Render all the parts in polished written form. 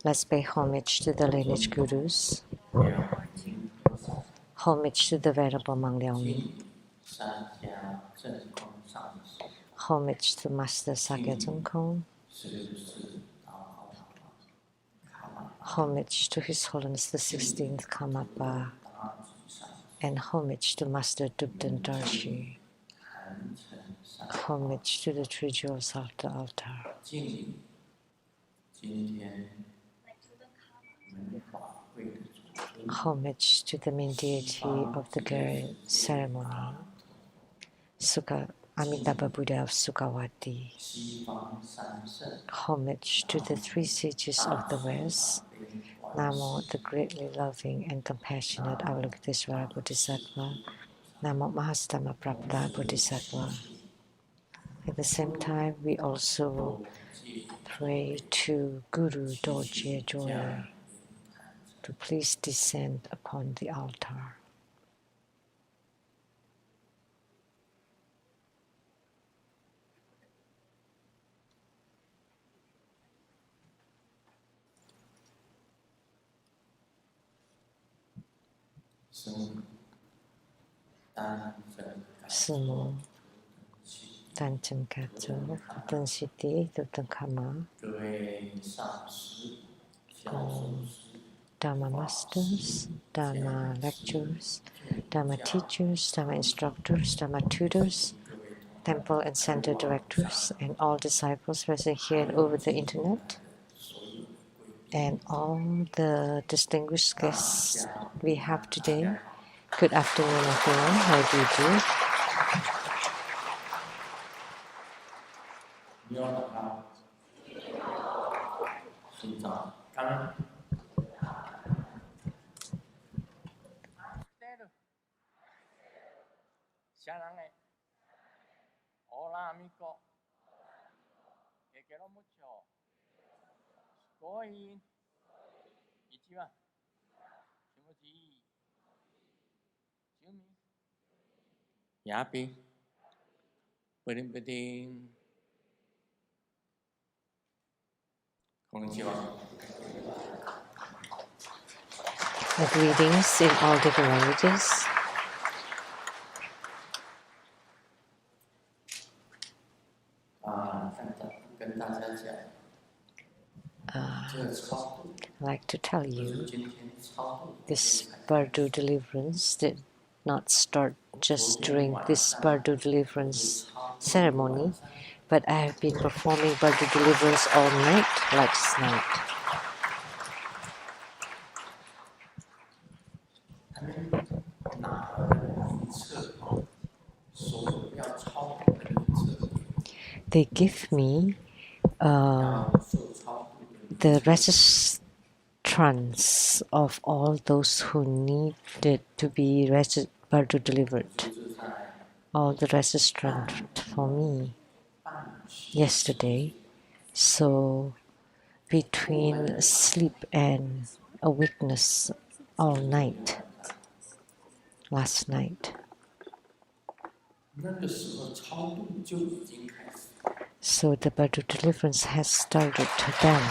Let's pay homage to the lineage gurus, homage to the Venerable Mang Liao Ming, homage to Master Sakya Tsongkhong, homage to His Holiness the 16th Karmapa, and homage to Master Dubden Dorje. Homage to the three jewels of the altar. Homage to the main deity of the great ceremony, Amitabha Buddha of Sukhavati. Homage to the three sages of the West, Namo, the greatly loving and compassionate Avalokiteshvara Bodhisattva, Namo Mahastama Prapta Bodhisattva. At the same time, we also pray to Guru Dorje Drolo to please descend upon the altar. Sumo Tanchen Kato, Tan Siti, Tutan Kama, Dharma masters, Dharma lecturers, Dharma teachers, Dharma instructors, Dharma tutors, temple and center directors, and all disciples present here and over the internet, and all the distinguished guests we have today. Good afternoon, everyone. How do you do? Hola, amigo. Te quiero mucho. Going. Ichiwa. Timothy. Jimmy. Yapi. Beding. Konnichiwa. Greetings in all different languages. I'd like to tell you, this Bardo deliverance did not start just during this Bardo deliverance ceremony, but I have been performing Bardo deliverance all night, last night. They give me the registrants of all those who needed to be Bardo delivered. All the registrant for me yesterday. So between sleep and awakeness all night, last night. So the Bardo deliverance has started then.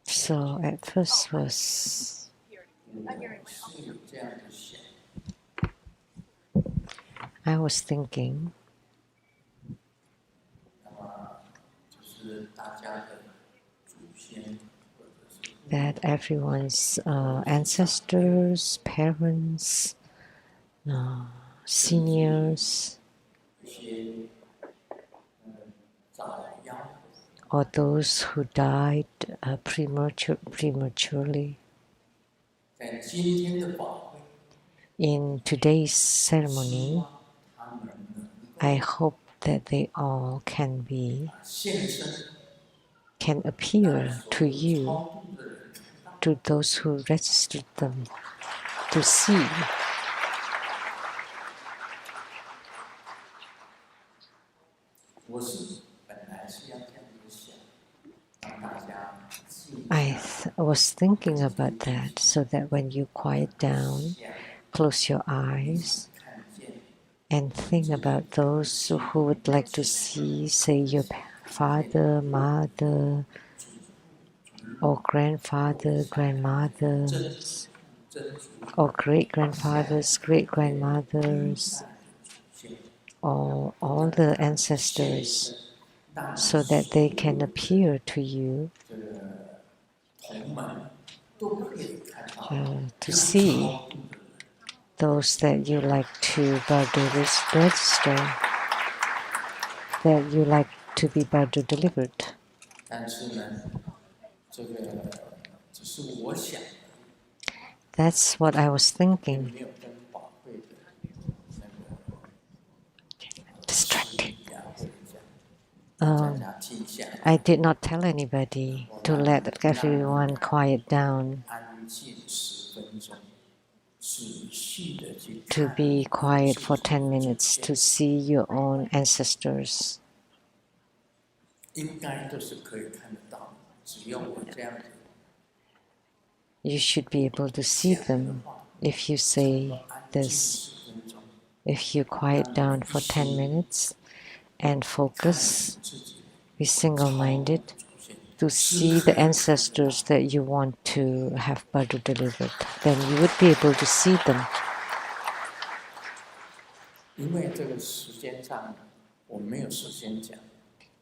So at first was I was thinking that everyone's ancestors, parents, seniors, or those who died prematurely. In today's ceremony, I hope that they all can appear to you, to those who registered them, to see. I was was thinking about that, so that when you quiet down, close your eyes and think about those who would like to see, say, your father, mother, or grandfather, grandmothers, or great-grandfathers, great-grandmothers, or all the ancestors, so that they can appear to you to see those that you like to register, that you like to be Bardo delivered. That's what I was thinking. Distracted. I did not tell anybody to let everyone quiet down, to be quiet for 10 minutes to see your own ancestors. You should be able to see them if you say this. If you quiet down for 10 minutes and focus, be single-minded, to see the ancestors that you want to have Bardo delivered, then you would be able to see them.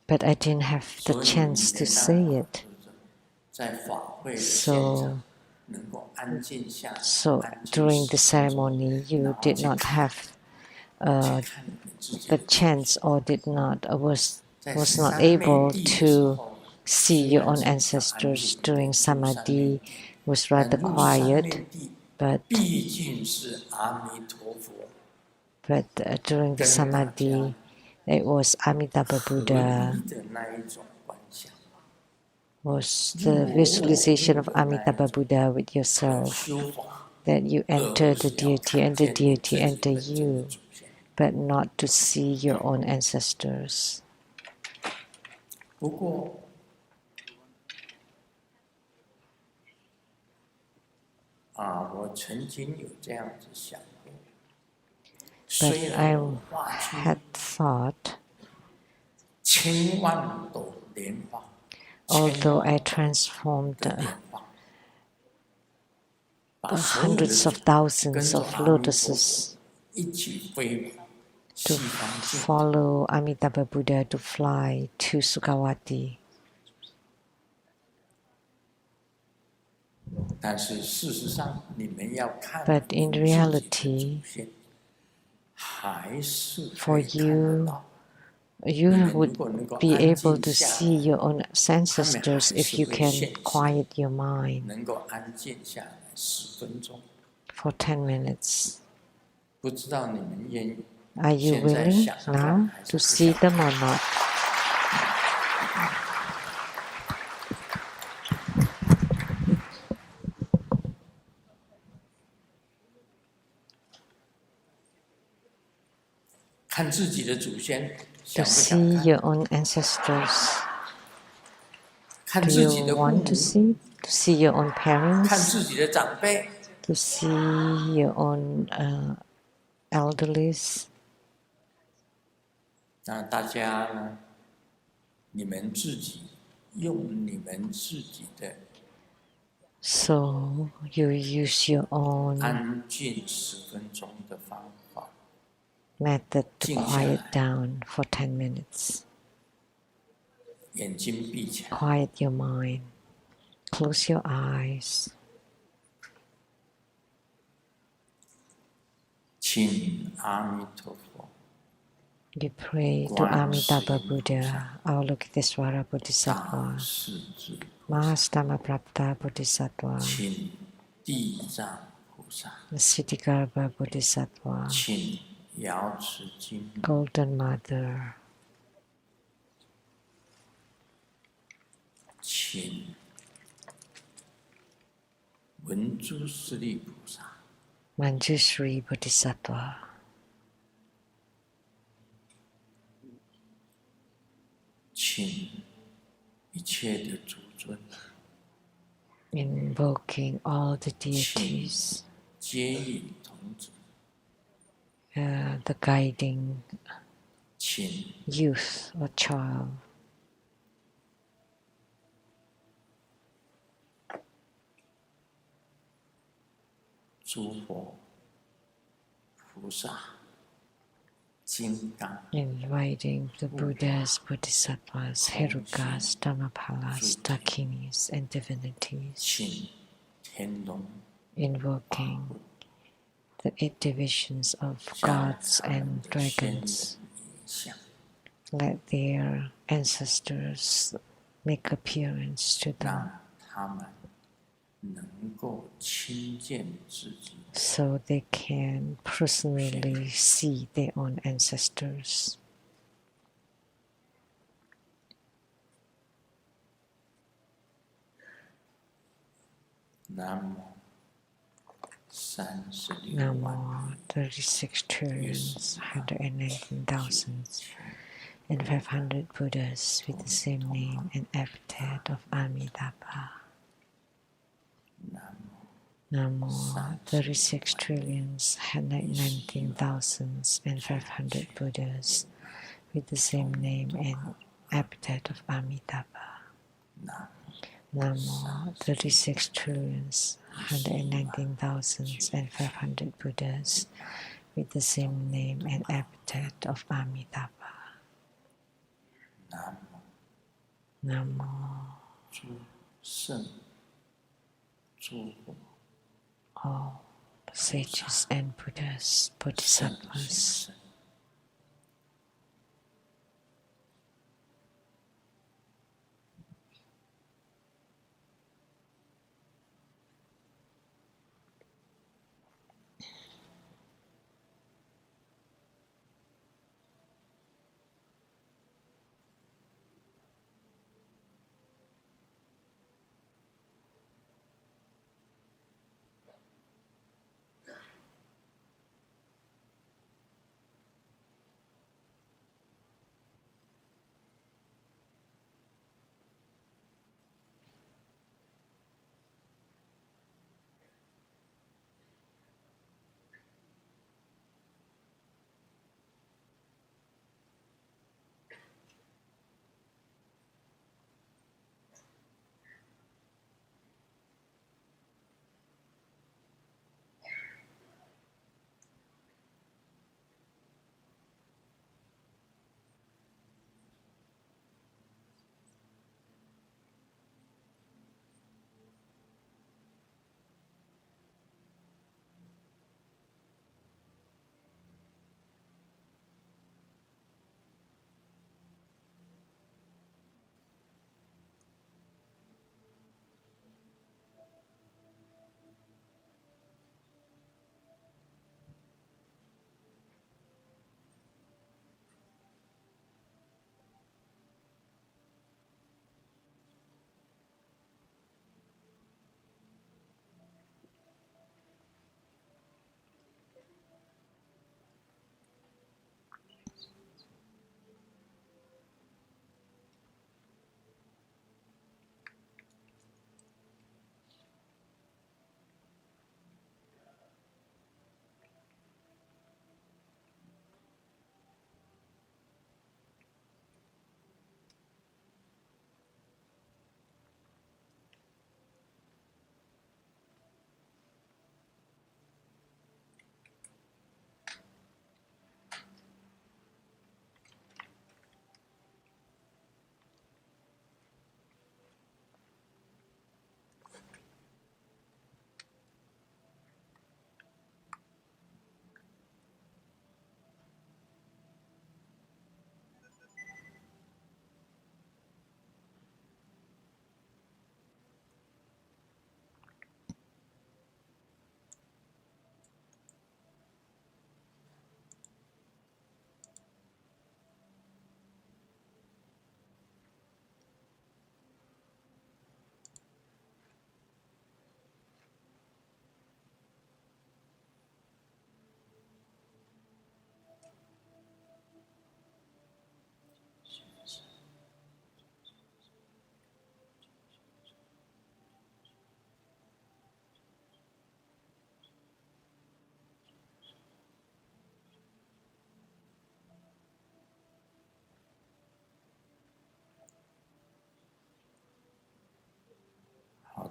But I didn't have the chance to say it. So during the ceremony, you did not have the chance, or was not able to see your own ancestors. During samadhi was rather quiet, but during the samadhi it was Amitabha Buddha, was the visualization of Amitabha Buddha with yourself, that you enter the deity and the deity enter you, but not to see your own ancestors. But I had thought, although I transformed hundreds of thousands of lotuses to follow Amitabha Buddha to fly to Sukhavati, but in reality, for you, you would be able to see your own ancestors if you can quiet your mind for 10 minutes. Are you willing now to see them or not? To see your own ancestors. Do you want to see? To see your own parents? To see your own elderlies? So you use your own method to quiet down for 10 minutes. Quiet your mind. Close your eyes. You pray to Amitabha Buddha, Avalokitesvara Bodhisattva, Mahastama Prapta Bodhisattva, Siddhigarbha Bodhisattva, Golden Mother, Manjushri Bodhisattva, invoking all the deities, 接引童子， the guiding 请 youth or child, 诸佛菩萨、金刚、 inviting the Buddhas, Bodhisattvas, Herukas, Dhammapalas, Dakinis, and divinities, 请天龙 invoking the 8 divisions of gods and dragons. 像 Let their ancestors make appearance to them, 让他们能够亲见自己， so they can personally see their own ancestors. 南无36 Namo 36 trillions, 119 thousands, and 500 Buddhas with the same name and epithet of Amitabha. Namo 36 trillions, 119 thousands, and 500 Buddhas with the same name and epithet of Amitabha. Namo 36 trillions, 119 thousands, and 500 Buddhas with the same name and epithet of Amitabha. Namo 诸圣诸佛 all sages and Buddhas, 圣 Bodhisattvas, 神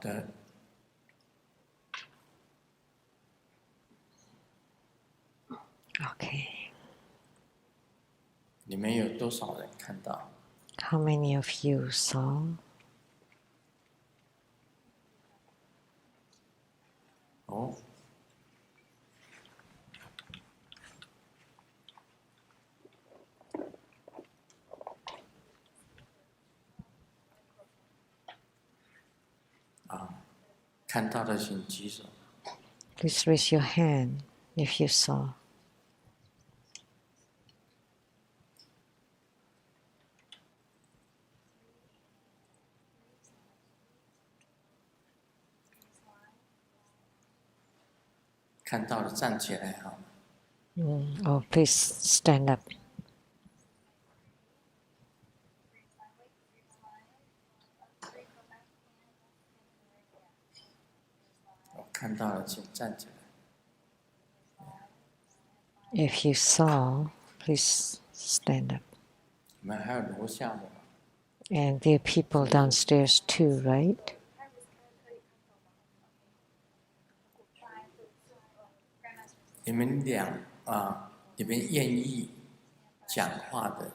的。Okay. 你们有多少人看到？ How many of you saw? 哦。看到的请举手。 Please raise your hand if you saw. 看到了站起来好吗？ Oh, please stand up. 看到了请站起来。 If you saw, please stand up. 你们还有楼下的吗？ And there are people downstairs too, right? 你们你们愿意讲话的，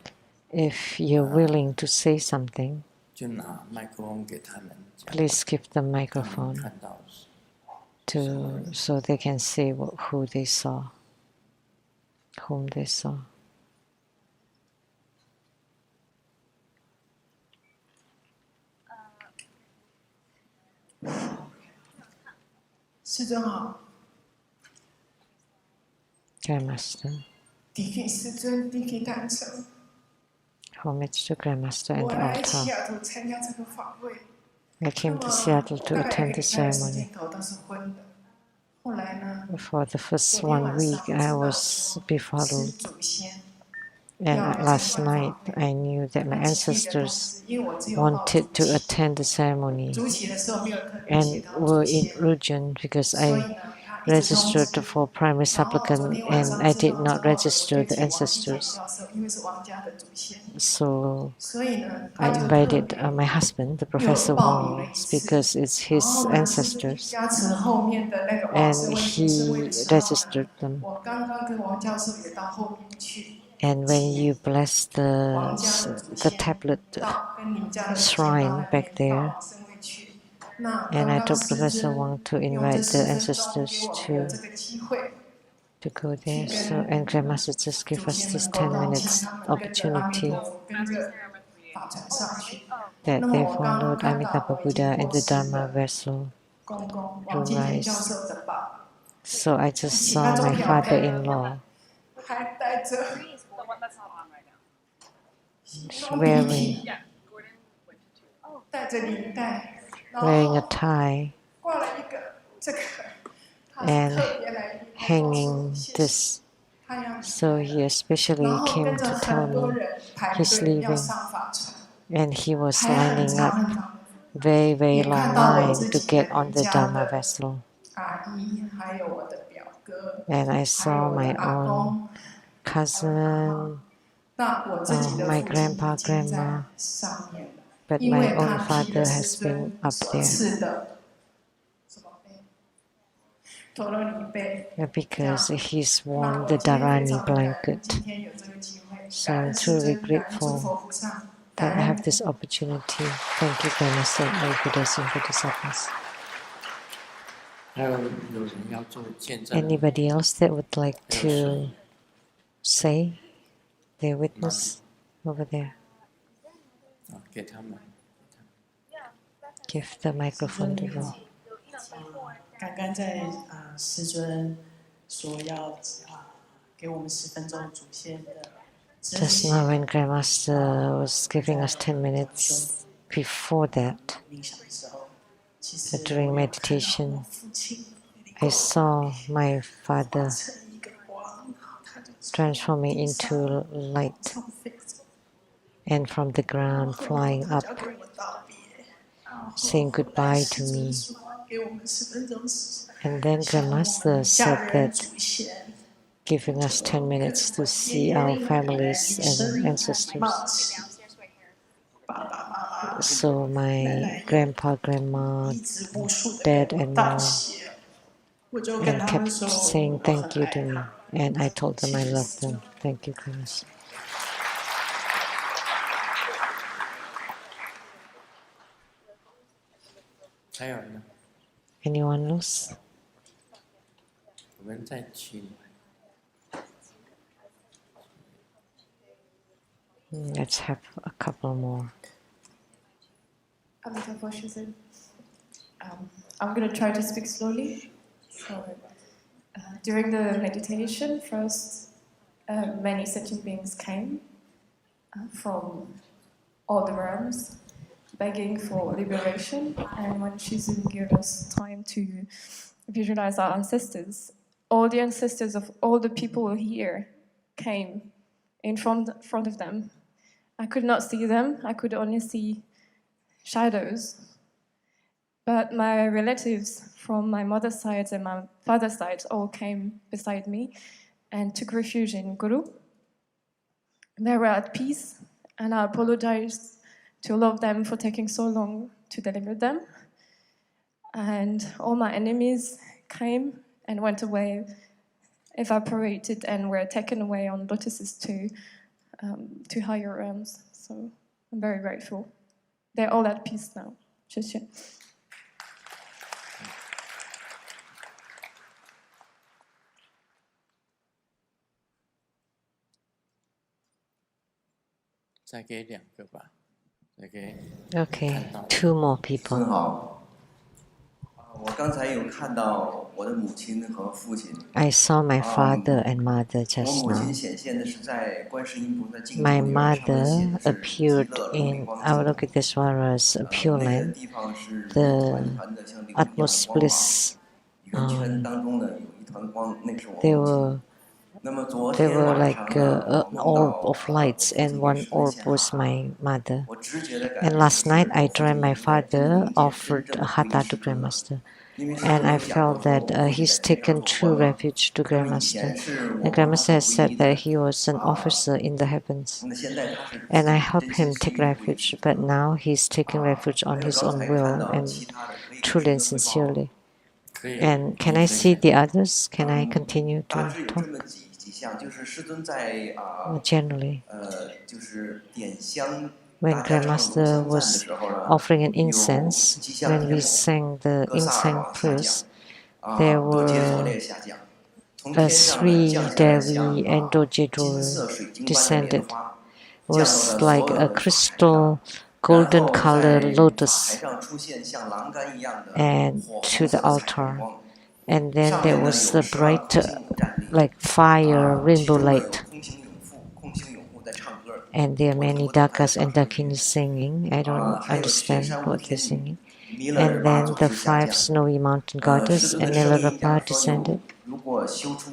If you're willing to say something, 就拿麦克风给他们讲。 please give the 他们 microphone 看到 so they can say who they saw, whom they saw. 师尊好。 Grandmaster. 弟给师尊，弟给坛城。 Homage to Grandmaster and 我 the 来西 altar. 雅图参加这个法会。 I came to Seattle to 大概 attend the 1个礼拜时 ceremony. 间头都是昏的。后来呢， For the first 昨天 1晚 week, 上 I 知道 was 是 befuddled. 祖先。 And 要来 last 参加 night, 法会。 I knew that my 那起立的同 ancestors 时，因为我只有报 wanted 主 to 起， attend the ceremony 主起的时候没有特别写 and 到 were 祖 in 先， Ujjain because 所以 I 呢，他一直通 registered 知。 for primary 然后昨 supplicant 天晚 and 上 I 知 did 道 not 之后呢，我 register 就 the 请王进讲 ancestors. 教授，因为是王家的祖先， So 所以呢， I 他就特 invited 别 my husband, the 又 Professor 报名了 Wong, 一次。 because it's 然 his 后呢，师尊 ancestors, 加持后面的那个往 and 生为主生位 he 的时候呢， registered them. 我刚刚跟王教授也到后面去， And when you bless 王家的祖 the 先 tablet 到跟您家的祖先到 shrine 那 back 边到 there, 往生位去。那 and 刚 I 刚 told 师 Professor 尊 Wong to 用 invite 这 the 10分钟给 ancestors 我们有这个机会， to go there. 去 So 跟 and Grandmaster just gave 祖 us 先 this 们沟 10通，请 minutes 他们跟着阿弥 opportunity 陀佛跟着法船上去。 that 那么 they 我刚刚 followed 看到 Amitabha 我已经 Buddha in 过 the 世 Dharma 的 vessel 公公 to 王金田教 rise. 授的爸爸， So I just 其他 saw 照 my 片好漂亮， father-in-law 还带着 wearing 带着领带，然 wearing a 后 tie 挂了一个这个，他是 and 特别来告诉 hanging 我谢谢 this. 他要离 So 开 he 了， especially 然后 came 跟着 to tell 很多 me 人排 he's 队要 leaving, 上法船， and he was 排很 lining 长 up 很长的， very, very 也 long 看到我 line 自 to 己的 get on 邻 the 家 Dharma 的 vessel. 阿姨，还有我的表哥， And I 还有 saw 我的 my 阿 own 公， cousin, 那我自己的 my 父亲 grandpa, 已经在 grandma, 上面了， but 因 my 为 own 他提 father 了 has 师 been 尊 up 所 there 赐的什么杯，陀罗尼杯，这样。 because he's 那 worn 我 the 今天非 Dharani 常的感恩， blanket. 今天有这个机会， So 感 I'm 恩师 truly 尊，感恩诸 grateful 佛菩萨， that 感 I have 恩 this opportunity. Thank you, Grandmaster and Buddhas and Bodhisattvas. 还有人要做见证？ Anybody else that would like 还有谁？ to say their witness over there? 给他们。 Give the microphone to 师尊 them. 刚刚在师尊说要给我们10分钟祖先的知 Just 识 now when Grandmaster was giving us 10 minutes before that, 冥想的时候，其实 during 我有看到 meditation, 我父亲 I saw my father 成一个光，然后他就从 transforming 地上 into light 上飞走， and from the 然 ground 后 flying 他 up, 就要跟我道别，然后 saying 后来 goodbye 师 to 尊 me. 说给我们10分钟时， And then 向我 Grandmaster 们家 said 人 that 祖先。 giving us 10 minutes to see our families and ancestors. 爸爸妈妈 So my grandpa, grandma, 一直无数的 dad 给我 and 道 mom 谢，我就跟 and 他们 kept 说 saying 我 thank 很 you 爱 to 他 me. 们。 And I told them I 谢谢 love 师尊。 them. Thank you, Grandmaster. 还有呢？ Anyone else? 我们再请。Let's have a couple more. I'm going to try to speak slowly. So, during the meditation, first, many sentient beings came from all the realms, begging for liberation. And when Shizun gave us time to visualize our ancestors, all the ancestors of all the people here came in front of them. I could not see them, I could only see shadows. But my relatives from my mother's side and my father's side all came beside me and took refuge in Guru. They were at peace, and I apologized to all of them for taking so long to deliver them. And all my enemies came and went away, evaporated, and were taken away on lotuses to higher realms. So I'm very grateful. They're all at peace now. 谢谢。再给2个吧，再给。 Okay, 2 more people. 好，我刚才有看到我的母亲和父亲。 I saw my father and mother 我 just 母亲 now. 显现的是在观世音菩萨净土 My 里面上面写 mother 的是极 appeared 乐琉璃 in 光净土。 Avalokiteshvara's Pure 那个 Land, 地方是一 the 团团的像琉璃一样的 utmost 光芒， bliss. 圆圈当中呢有一团光，那是我 There 母亲。 were 那么昨 There 天 were 晚 like 上呢， an 我梦 orb 到 of 我 lights, 父亲 and 给 one 师尊 orb 献 was 法。 my mother. 我直觉的感 And 觉就 last 是 night I 我父亲 dreamt my 已经在真理 father 界真 offered 正的皈 hatha 依 to 师尊了。 Grandmaster. 因为师 And 尊 I 有讲到 felt 说， that 我父亲 he's 在天上 taken 做 true 官嘛。 refuge to 那么以 Grandmaster. 前是 And 我和他 Grandmaster 是 has 皈 said 依 that 的， he was an officer in the heavens. 那现在他是 And 自 I 己 helped 真心 him 实 take 意的皈依 refuge, 师 but 尊。 now he's taking refuge 还 on 有 his 刚 own 才看 will 到 and 其他的可以给师 truly and 尊汇报。 sincerely. 可以。 And can I see the others? Can I continue 大 to 致有 talk? 这么几项，就是师尊在 Generally, 就是点香 when 大家唱炉 Grandmaster 香赞的 was 时候呢， offering an 有 incense, 迹象 when 天 we 母 sang the 哥萨尔 incense 王下降， praise, there 多杰佐 were 列下降，从天上呢 Sri 降下来像 Devi and Dorje 金色 Drolo 水晶般的莲 descended. 花， It 降落 was 在所 like 有 a 的法台上， crystal 然 golden 后 color 在法台 lotus 上出现像栏杆一样的 and 火 to 红 the 色的彩虹 altar. 光， And then 上 there 面呢 was 有 the 12 bright 空星站立， like fire 其 rainbow 中呢有 light. 空星永护、空星永护在唱歌。 And there are 我听 many 不懂他在 dakas 唱 and 什么语 dakinis 言。 singing. I don't 还有天 understand 山无 what they're 天女 singing. 弥勒尔 And 巴 then 总 the 是下 5 降。 snowy mountain 师 goddess 尊 and 的声音 Milarepa 讲说 descended. 有，如果修出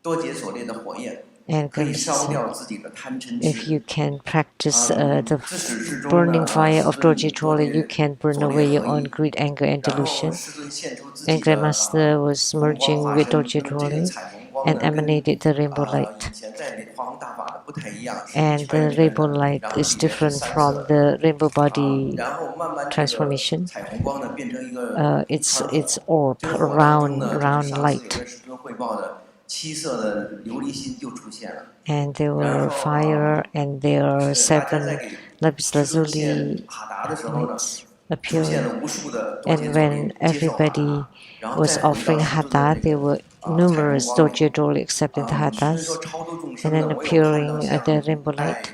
多杰所列的火焰， And 可以 Grandmaster 烧 said, 掉自己的贪嗔 if you 痴。 can practice the 自始至终 burning 呢， fire 师 of 尊 Dorje 与多 Drolo, you 杰 can burn 所 away 列 your 合 own 一， greed, anger, and 然后 delusion. 师尊献出自 And 己的 Grandmaster was 红光 merging 化 with 身。 Dorje 那么这个 Drolo 彩虹光 and 呢，跟 emanated the rainbow 以 light. 前在华容大法的不太一样，是一 And 圈 the 一圈 rainbow 的， light 然后 is 里面是 different 3 from 色的。 the rainbow body 然后慢慢这个 transformation. 彩虹光呢变成一个一 It's 团火， orb, 这个火当中 round 呢，就是 round 上次有 light. 跟师尊汇报的7色的琉璃心就出现了。 And there 然 were 后 fire, and there are 大家在 7 给 lapis 师尊献 lazuli 哈达的时候呢， lights 出现 appearing. 了无数的多杰 And 佐 when 列接受哈 everybody 达，然后 was 再回到 offering 师尊的 hatha, 这 there 个 were 彩虹 numerous 光里 Dorje 面。 Drolo accepted the 师尊说 hathas, 超度众 and 生 then 呢，我有看到 appearing 像 the rainbow 带 light.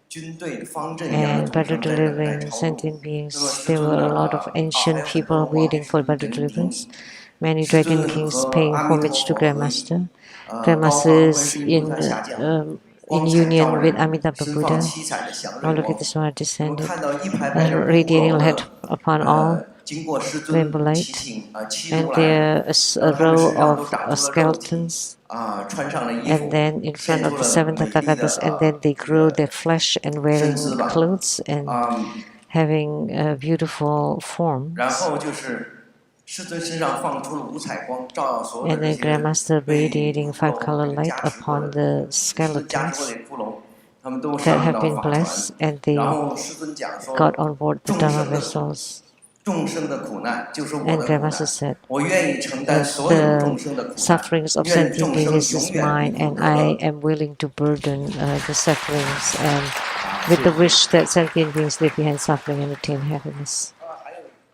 军队方阵一样的 And 众 Buddha 生在等待 delivering 超度。 sentient 那么 beings, 师 there 尊 were 呢 a lot of 还有 ancient 很多 people 人望给 waiting 师 for 尊 Buddha 点礼。 deliverance. Many 师 dragon 尊 kings 和 paying 阿弥陀 homage to 佛合一， Grandmaster. 高 Grandmaster 放观 is 世音菩萨下降， in 光彩照 union with 人， Amitabha 身放 Buddha. 七彩的祥瑞 All of 光。 it is 那么 descended, 看到一排排的 radiating 篝火 light 呢， upon all 经过师尊 rainbow light. 7如 And 来， there is a 让他们 row 身上都 of 长出了肉体， skeletons, 穿上了衣 and 服， then in 现 front 出 of the 了 7 美丽的 Tathagatas, and then they 这 grew 个 their flesh and 身 wearing 姿吧。 clothes and having beautiful 然 forms. 后就是师尊身上放出了五彩光，照耀所有 And 的 then 这些 Grandmaster 被 radiating 骷髅 5 color 这个 light 加持过 upon 的 the 师尊加持过 skeletons. 的骷髅， that have been blessed, and they 然后师尊讲说 got on board the 众 Dharma 生的 vessels. 众生的苦难就是我 And 的苦 Grandmaster 难， said, 我愿意承担所有 the 众生的苦难， sufferings of 愿 sentient 众生 beings 永 is 远 mine, 离苦 and 得 I 乐。 am willing to burden the sufferings, and with the wish that sentient beings leave behind suffering and attain happiness.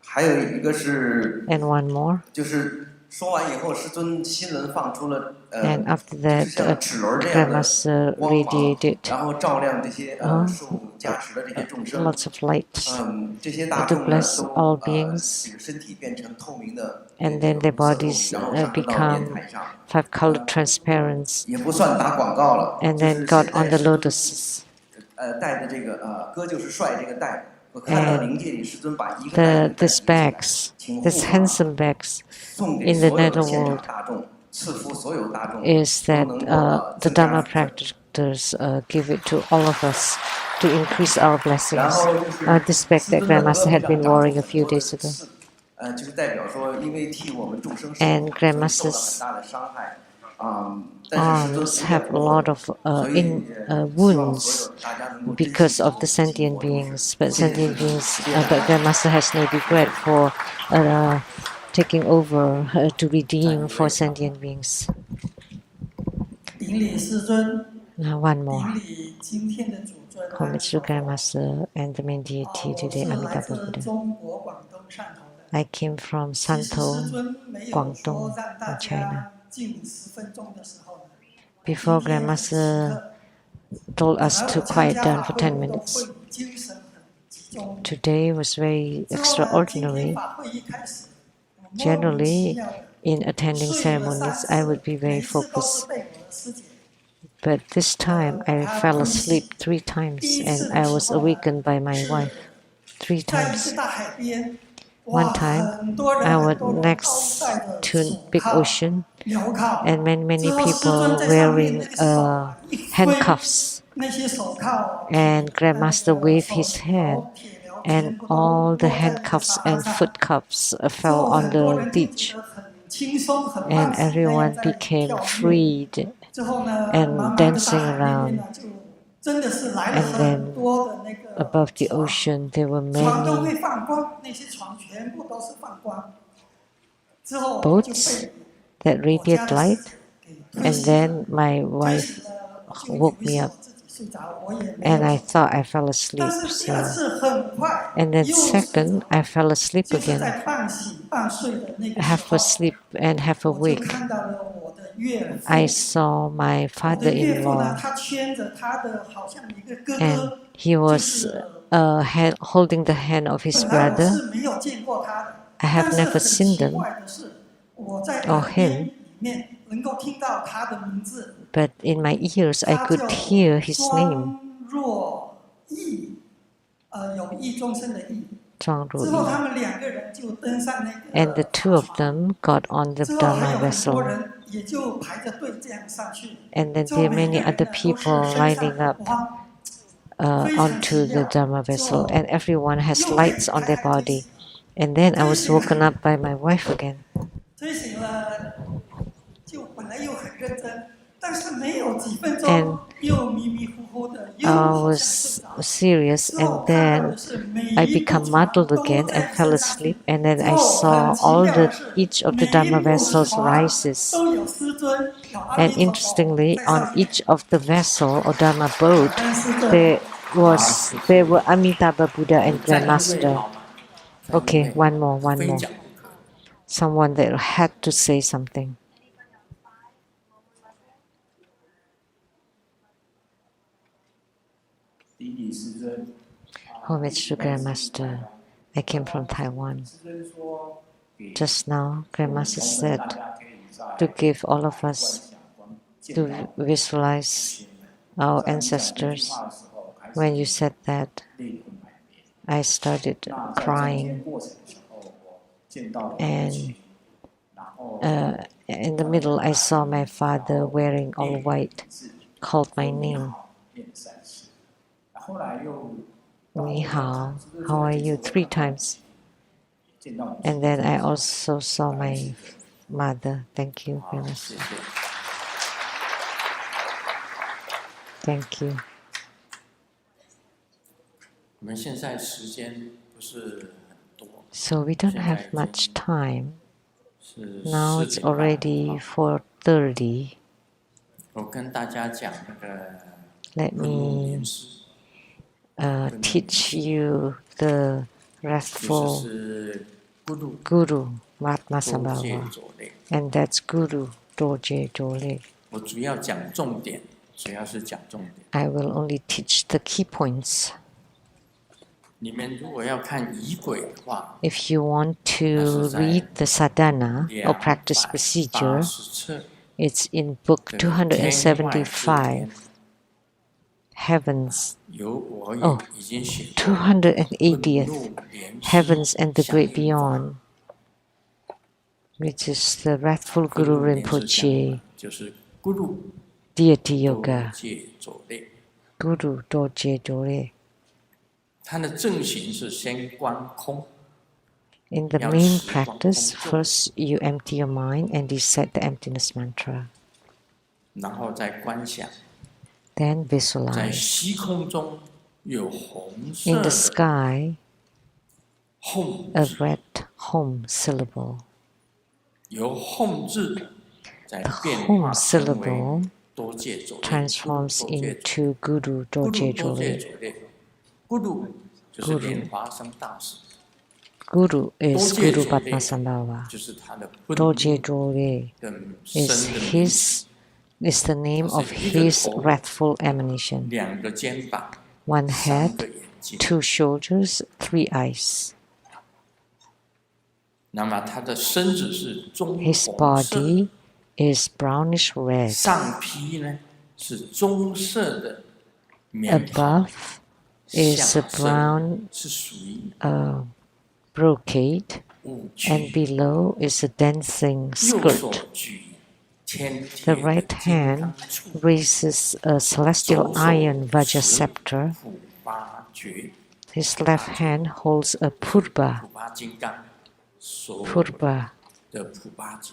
还有一个是， And one more. 就是说完以后，师尊新轮放出了 And after 就 that, 是像齿轮这样的 Grandmaster 光芒， radiated 然后照亮这些受加持的这些众生。 lots of lights 这些大 to 众呢 bless 都 all beings, 这个身体变成透明的， and then their bodies 然后上升到 become 莲台上， five-colored transparent, 也不算打广告了， and 就 then 是 got 现 on 在 the 师尊 lotuses. 带的这个歌就是帅这个带，我看到灵界里师尊把一个 These bags, these handsome bags 送给 in the 所有的 nether 现场 world 大众，赐福所有大众， is 都 that 能够 the 增加 Dharma 福分。 practitioners give it to all of us to increase our 然 blessings. 后就是 This bag 师 that 尊的额 Grandmaster 头 had 上 been 长出 wearing a 很 few 多的 days ago. 刺，就是代表说，因为替我们众生受 And 苦，所以受了 Grandmaster's 很大的伤害。但是师尊 arms 不 have 愿 a 落 lot of 所以希望 wounds 所有大家能够珍惜 because of the 自己 sentient 活众生。 beings, but 谢谢 sentient 师尊， beings, 谢谢大 but 家。 Grandmaster has no regret for taking over to redeem for sentient beings. 顶礼师尊， Now one more. 顶礼今天的主尊。 Homage to Grandmaster and the main deity 我 today, 是来 Amitabha 自 Buddha. 中国广东汕头的。 I came from 其实师 Santo, 尊没有 广 说 东 让大 in China. 家静10分钟的时候呢， Before 今天很时 Grandmaster 刻 told 本 us 来 to 我参 quiet 加 down 法 for 会 10 我都 minutes. 会精神很集中。 Today was very 之后呢，今天 extraordinary. 法会一开始，我莫名其 Generally, 妙的 in attending 睡了 ceremonies, 3 I would 次， be 每 very 次都是 focused. 被我的师姐。 But this time, I fell asleep 3 times, and I was awakened by my wife 3在一个 times. 大海边， One 哇， time, 很多人 I 很 was 多人都 next 带着 to 手 big 铐、 ocean, 镣铐， and many 之后师 people 尊在上面 wearing 那个手啊一挥， handcuffs. 那些手铐、 And Grandmaster 那个 waved 手 his 铐、 hand, 铁镣 and 全部都 all the 落在那个 handcuffs 沙滩 and 上。 foot cuffs 之 fell 后 on 很多 the 人就觉 beach, 得很轻松、很放 and 肆那样 everyone 在 became 跳跃。 freed 之后呢， and 满满的 dancing 大海那边 around. 呢，就真的是来了 And 很 then 多的那个 above the 船， ocean, there were 船都 many 会放光，那些船全部都是放光。之后就 boats 被 that 我家 radiate 的 light, 师给推 and 醒了。 then my 推 wife 醒了，我就以 woke 为 me 是 up, 我自己睡着，我也没 and 有 I 醒。 thought I fell asleep. 但是第二 So, 次很快 and then 又睡着 second, I fell asleep 就是 again, 在半醒半睡的那个时 half 候， asleep and half 我就 awake. 看到了我的岳父。 I saw my 我的岳父呢， father-in-law, 他牵着他的好像一个哥 and 哥， he 就 was 是 holding the hand of his 本来我 brother. 是没有见过他的， I have 但是 never 很 seen 奇 them 怪的是，我在 or 耳边 him, 里面能够听到他的名字， but in my ears I 他 could 叫 hear his name, 庄若义，有益终身的义。 Zhang 之后 Ruyi. 他们2个人就登上那 And the 个 two of 船， them got on the 之后还 Dharma 有很多 vessel, 人也就排着队这样上去。 and then 之后 there are 每 many 个人 other 呢都是 people 身上 lining 很 up 光，非常 onto 奇 the 妙。 Dharma 之 vessel, 后 and everyone has 又被 lights on 开 their 开推 body. 醒， And then I was woken up by my wife again. 推醒了，就本来又很认真，但是没有几分 And 钟又迷迷糊糊的，又 I 好像 was 睡着。 serious, 之后 and 看到的 then 是每 I 一 become 部船 muddled 都 again 在 and fell 升上去。 asleep, and then 之 I 后 saw 很奇 all 妙 the 的是， each of 每 the 一 Dharma 部 vessels 船 rises. 都有师尊，有阿 And 弥陀佛 interestingly, 在 on 上面。 each of the vessel or Dharma boat, 感恩师尊。 there were Amitabha Buddha and 在因为 Grandmaster. 好吗？ Okay, one more. 非讲不可。 Someone that had to say something. 顶礼师尊。 Homage to Grandmaster. I came from Taiwan. 师尊说，给 Just now, 我们 Grandmaster 同 said 仁大家可以在 to give all of 观 us 想光见 to 到 visualize 先人。 our 在你讲这句 ancestors. 话的时候，开始 When you said that, 泪困满面。 I started 那在中 crying. 间过程的时候，我见到了 And 父亲，然后 In the middle, I saw my father wearing all white, 是 called my 你 name. 好，念善事。后来又 Ni hao, how are you? 3 times. 见到你 And then I also saw my mother. Thank you, 好， Grandmaster. 谢谢。 Thank you. 我们现在时间不是很多， So we don't have much time. Now it's already 4:30. 我跟大家讲那个 Let 论入 me 年师， teach you the 就 Wrathful 是 Guru Guru 多戒 Padmasambhava, 左类。 and that's Guru Dorje Drolo. 我主要讲重点，主要是讲重点。 I will only teach the key points. 你们如果要看仪轨的话， If you want to read the sadhana or practice 280 procedure, 册 it's in book 275, Heavens, 有我也 Oh, 已经写过论 280th, 入联系 Heavens and the 相 Great 应法 Beyond, which is the Wrathful 论 Guru 入联系相应 Rinpoche 法就是 Guru Deity 多 Yoga, 戒左类。 Guru Dorje Drolo. 它的正行是先观空， In the main practice, first you empty your mind and recite the emptiness mantra. 然后再观想， Then 在 visualize. 虚空中有红 In 色 the 的 sky, 吽 a 字， red home syllable. 由吽字再 The 变 home 化成为 syllable 多戒左类 transforms 多戒 into Guru 咕 Dorje 噜多戒 Drolo. 左类，咕噜就是莲华生大师， Guru is Dorje Guru Drolo Padmasambhava. 就是他的本 Dorje Drolo 跟 is 身的名字， is the name of 它是一个 his 头 wrathful emanation. 两个肩膀， One 三个 head, 眼睛。 two shoulders, three eyes. 那么他的身子是棕 His 红色， body is brownish red. 上披呢是棕色的棉袍， Above is 下 a 身 brown 是属于 brocade, 五 and 曲， below is a dancing 右手 skirt. 举天 The 铁的 right 金 hand 刚杵， raises a 左 celestial 手 iron Vajra 持 scepter. 普巴诀， His left hand holds a purba, 普巴金刚，所 purba 的普巴节。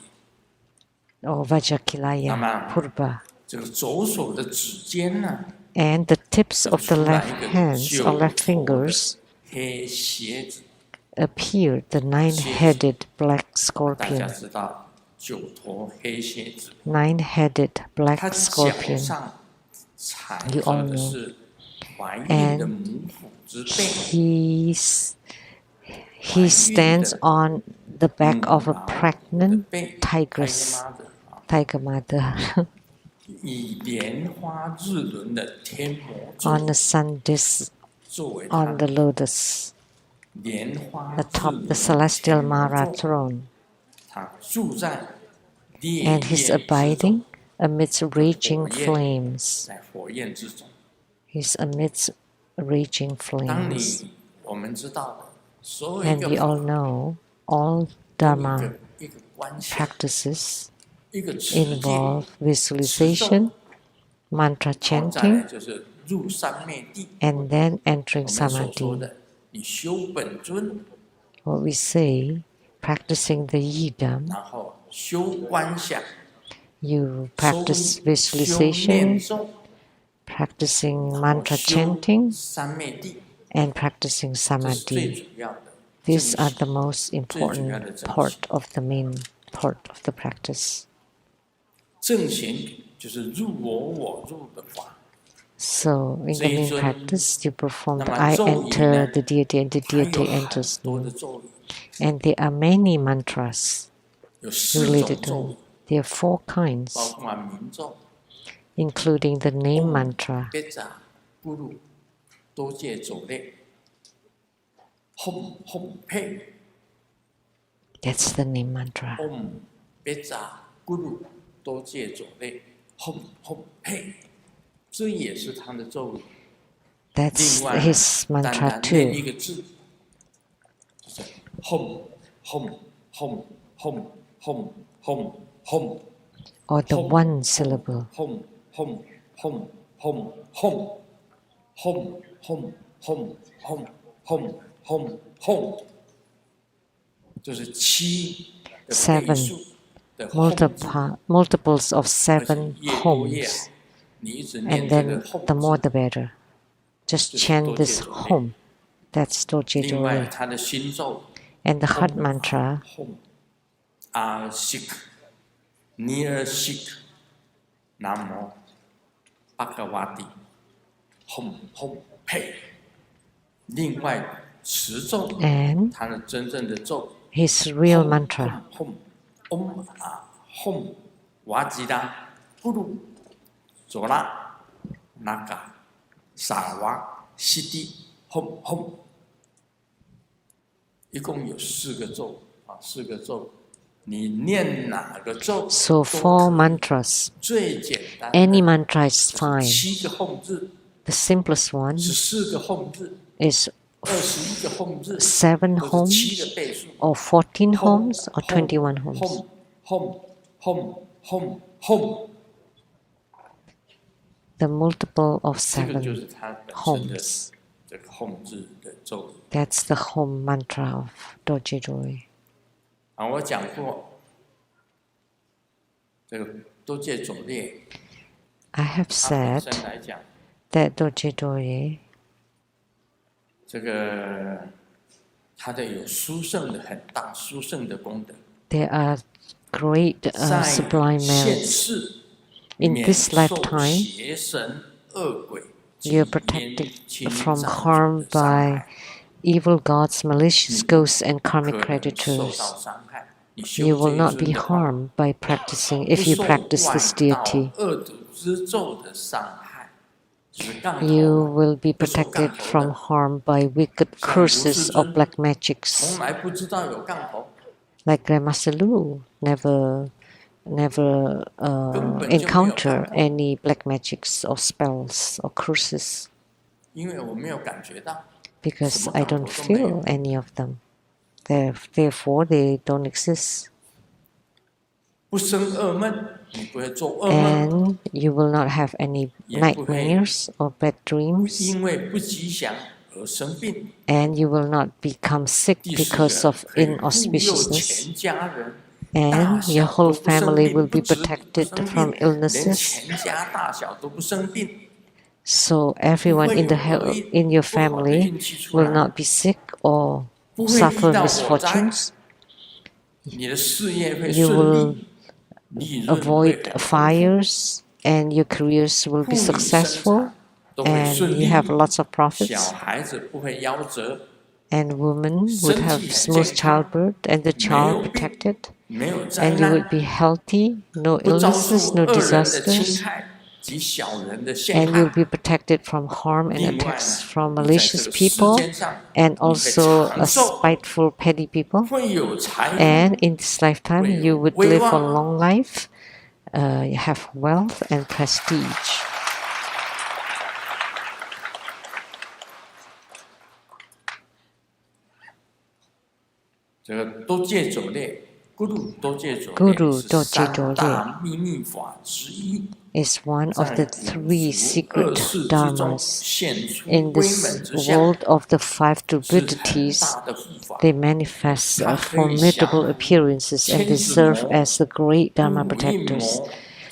or Vajrakilaya Nama. purba. 这个左手的指尖呢， And the tips of the 出来 left 一个 hands 九 or left 头的 fingers 黑蝎子。 appear the nine-headed black 大家 scorpion. 知道九头黑蝎子， Nine-headed 它 black 脚 scorpion. 上踩 You 合 all 的 know. 是怀孕的母虎之背， He stands on the back of a 的 pregnant 背 tigress, 开妈的啊， tiger mother, 以莲花日轮的天魔 on 座 the sun disk 作为它 on the lotus 莲花日 atop 轮 the 的 celestial 天魔 Mara 座， throne, 它住在烈 and he's 焰之中 abiding amidst raging 火焰 flames. 在火焰之中。 He's amidst raging 当 flames. 你我们知道的所有一 And 个 we all 法 know all 都 Dharma 一个观想， practices 一个持戒， involve visualization, mantra 然后再来 chanting, 就是入三昧地。 and then 我 entering 们所说 samadhi. 的，你修本尊， What we say, practicing the yidam, 然后修观想， you 修 practice 修念 visualization, 诵， practicing 然后 mantra 修 chanting, 三昧地， and practicing 这是最 samadhi. 主要的。 These 正 are 行 the most important part of the main part of the practice. 正行就是入我入的法。 So, in the main 这一尊， practice, you perform 那 the 么 I 咒语 enter 呢， the deity and the 它有 deity 很 enters 多 me. 的咒语， And there are many mantras 有4 related 种咒 to 语 it.，There are 4 kinds, 包括名咒、 including the name mantra, 别扎、咕噜、多戒走类、吽吽佩、 that's the name mantra. 别扎、咕噜、多戒走类、吽吽佩，这也是他的咒语。 That's 另外， his 单 mantra 单念一 too. 个字，就是吽吽吽吽吽吽吽。 Or the one syllable. 轰轰轰轰轰轰轰轰轰轰轰轰，就是7的倍数的轰字， Multiples of 而且 7 越多越好 homes. 你一直念 And 这个 then 轰 the more 字， the better. Just 就是 chant 多 this 戒走 home. That's Dorje 另外 Drolo. 它的心咒 And the heart mantra, Hom A Sik Near Sik Namo Bhagavati Hom Hom Pei。另外持咒 and 它的真正的咒 his real mantra. Hom Om A Hom Vajira Guru Zola Naga Sawa Siddhi Hom Hom。一共有4个咒啊，4个咒，你念哪个咒 So 4 mantras. 最简单的 Any mantra is fine. 7个吽字 The simplest one ，14个吽字 is ，21个吽字， 7或者7 homes 个倍数。 or 14 homes or 21 homes. Hom Hom Hom Hom Hom， The multiple of 这个就 7是它本身的 homes. 这个吽字的咒语。 That's the home mantra of Dorje Drolo. 啊，我讲过，这个多戒种列， I have 它本 said 身来讲， that Dorje Drolo 这个它的有殊胜的很大殊胜的功德， there are great 在 sublime 现 merits. 世 In 免 this 受 lifetime, 邪神恶鬼 you're 及 protected 冤亲 from 债主 harm 的伤 by 害， evil gods, malicious ghosts, and 可 karmic 能受 creditors. 到伤害。你修 You 这 will 一 not 尊 be 的话， harmed by practicing 不 if you 受 practice 外 this 道 deity. 恶毒之咒的伤害，就是杠头 You 嘛 will be 会受杠 protected 头 from 的， harm by wicked 像卢 curses 世 or 尊 black magics. 从来不知道有杠头， Like Grandmaster Lu never 根本就没有 encounter 杠头， any black magics or spells or curses 因为我没有感觉到， because 什么 I 杠 don't 头都没有。 feel any of them. Therefore, they don't exist. 不生噩梦，你不会做噩梦， And you will not have any 也不会 nightmares or bad dreams. 因为不吉祥而生病。 And you will not become sick 第四 because 个 of 可以护佑 inauspiciousness. 全家人，大 And your 小 whole 都不生 family 病， will 不 be 止你不 protected 生 from 病，连 illnesses. 全家大小都不生病。 So everyone in in your family will not be sick or 不会遇 suffer 到火灾， misfortunes. 你的事业会 You 顺 will 利，利润会 avoid 很丰富， fires and your careers will 妇 be 女生 successful 产都会 and 顺 you 利， have lots of 小 profits. 孩子不会夭折， And women would 身 have 体很 smooth 健康， childbirth and the 没有 child 病， protected. 没有灾 And you would 难， be healthy, no 不遭 illnesses, 受 no 恶人的侵 disasters. 害及小人的陷 And you'll 害。 be protected from harm and 另外呢， attacks from 你在这 malicious 个世 people 间上， and 你会 also 长寿， spiteful, petty people. 会有财富， And in this lifetime, 会 you 有 would 威 live a 望。 long life, you have wealth and prestige. 这个多戒种类，Guru 多戒种 Guru 类 多是戒种类三大秘密法之一， is one of 在 the 五 3俗 secret 恶世之中 dharmas. 现出 In 威 this 猛之相， world of the 5是很 divinities, 大的护法。 they manifest 它可以降 formidable appearances and 天 they 子 serve 魔、 as the great Dharma 五阴 protectors. 魔、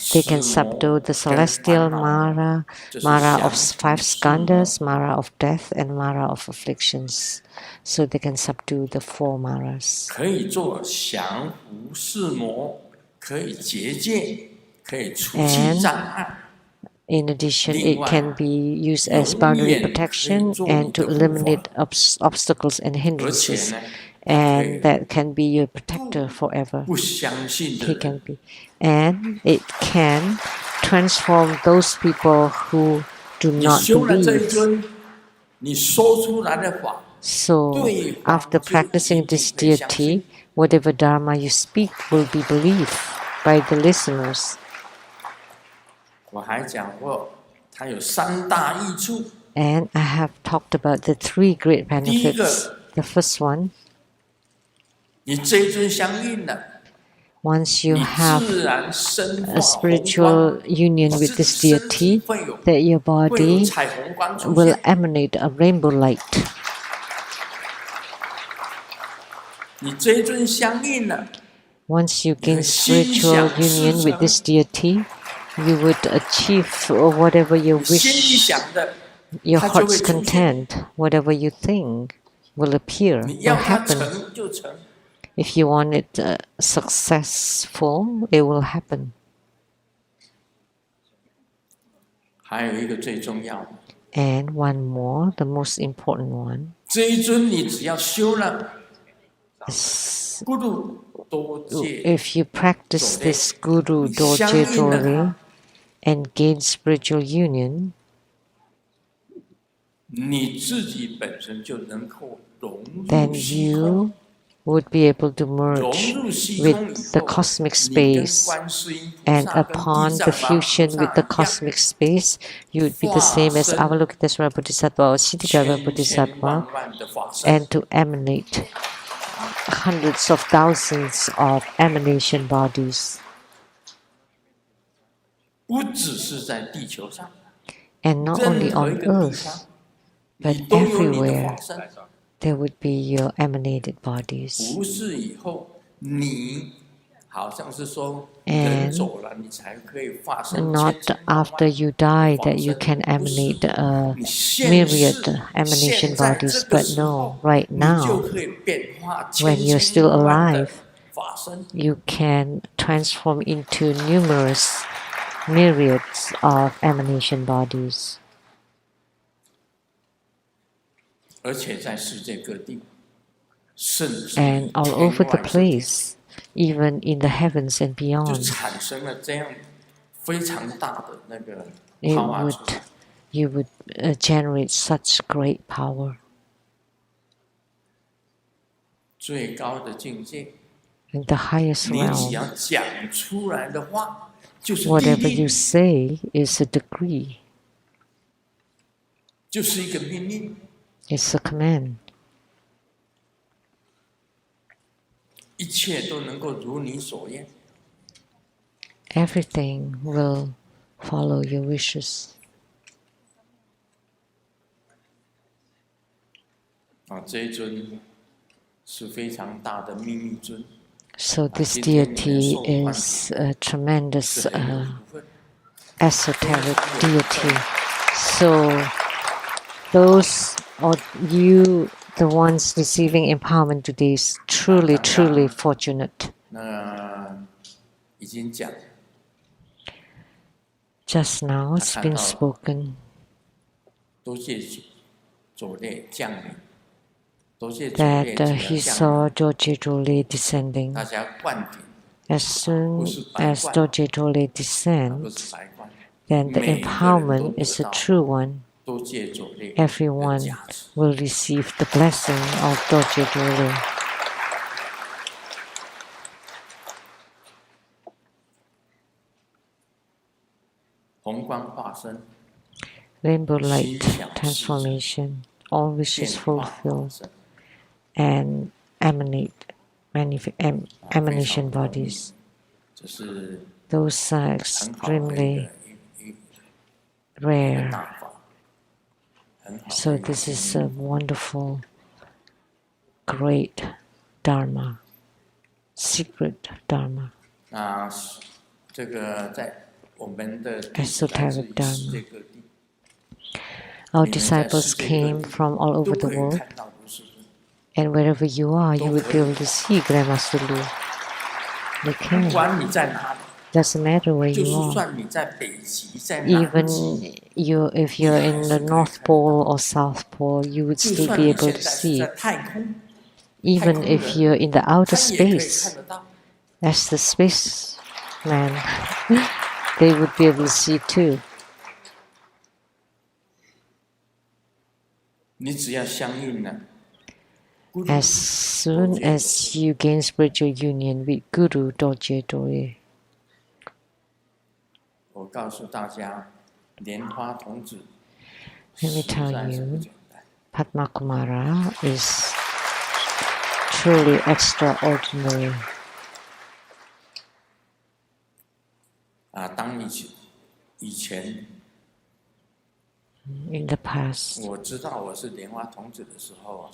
They 死 can 魔 subdue the 跟 celestial 烦恼魔， Mara, 这是 Mara 降 of 伏 5 世魔。 skandhas, Mara of death, and Mara of afflictions. So they can subdue the 4 Maras. 可以做降伏世魔，可以结界，可以除去 And 障碍。 in addition, 另 it 外， can be used as 永 boundary 远可以 protection 做你 and to 的护 eliminate 法， obstacles and 而且 hindrances. 呢，可以 And that can be your protector forever. 不相信的 He can 人， be. And it can transform those people who do 你 not 修了这一 believe. 尊，你说出来的法， So 对方 after 就一 practicing 定 this 会相信。 deity, whatever dharma you speak will be believed by the listeners. 我还讲过，它有3大益处。 And I have talked about the 3 great 第一个， benefits. The first one, 你这一尊相应了， once you 你 have 自然身 a 化红 spiritual 光， union 你 with 自己 this 身体 deity, 会有 that your 会有 body 彩虹光出 will 现。 emanate a rainbow light. 你这一尊相应了， Once you gain 你心 spiritual 想事 union with 成。 this deity, you would achieve whatever you 你心里 wish. 想的， your 它就 heart's 会出现。 content, whatever you think will appear, 你 will 要它 happen. 成就成， If you want it successful, it will happen. 还有一个最重要的， And one more, the most important one, 这一尊你只要修了 is 咕噜多戒 if you practice 走类， this Guru 你相 Dorje 应了 Drolo 它， and gain spiritual union, 你自己本身就能够融入 then 虚空。 you would be able to 融 merge 入虚空以 with the 后， cosmic 你跟 space. 观世音菩 And 萨跟地 upon 藏 the 王菩 fusion 萨 with the 一样， cosmic space, you would be the 化 same as 身 Avalokitesvara Bodhisattva or Siddhikara 千千 Bodhisattva, 万万的法身， and to emanate hundreds of thousands of emanation bodies. 不只是在地球上， And not only 任何一 on 个地 earth, 方， but 你都有你的 everywhere 法身。 there would be your emanated bodies. 不是以后你好像是说 And 人走了，你才可以化身 Not 千千万万 after you die 的 that you 法 can 身，不是 emanate 你现 myriad 世 emanation 现在这 bodies, 个 but 时 no, 候， right 你就 now, 可以变化 when 千 you're 千 still 万万的 alive, 法身。 you can transform into numerous myriads of emanation bodies. 而且在世界各地，甚至 And 于 all 天 over the 外之天， place, even in the heavens and 就 beyond, 产生了这样非常大的那个 it power would, you would generate such great power. 最高的境界。 In the highest 你只 realm, 要讲出来的话，就是地 whatever you 令， say is a decree, 就是一个命令， it's a command. 一切都能够如你所愿。 Everything will follow your wishes. 这一尊是非常大的秘密尊， So this 今天你们 deity 受唤 is a tremendous 是很有福分。 esoteric deity. So those or you, the ones receiving empowerment today, is truly, truly fortunate. 那已经讲， Just now it's been spoken 多谢左列降临，多谢左 that 列降 he 临， saw Dorje Drolo descending. 大家灌顶， As soon as Dorje Drolo 不 descends, 是白灌， then the 每个人都 empowerment 得 is a 到 true one. 多谢左列 Everyone 的加持。 will receive the blessing of Dorje Drolo. 红光化身， Rainbow light transformation, all 变 wishes 化化 fulfilled, 身， and emanation 非常不容易 bodies. 这是 Those are 很好的 extremely 一个 rare. 大法，很好的 So 一个 this 经 is 历 a wonderful, great Dharma, secret Dharma. 那这个在我们的弟子 Esoteric 来自于世界各地， Our 你们在 disciples 世界各 came 地 from all 都 over the 可以 world, 看到如是尊。 and wherever you are, you would be able to see Grandma Sulu. You 不 can. 管你在哪里， Doesn't matter where 就 you 是 are. 算你在北极，在南 Even 极， if you're in the North Pole or South Pole, you would 就 still 算 be 你 able 现 to 在是 see. 在太空， Even if you're in the 他 outer 也可以 space, 看得到。 as the spaceman, they would be able to see too. 你只要相应呢， As soon as you gain spiritual union with Guru Dorje Drolo, 我告诉大家，莲花童子 let me 实 tell 在是不 you, 简单。 Padma Kumara is truly extraordinary. 当以前 In the past, 我知道我是莲花童子的时候啊，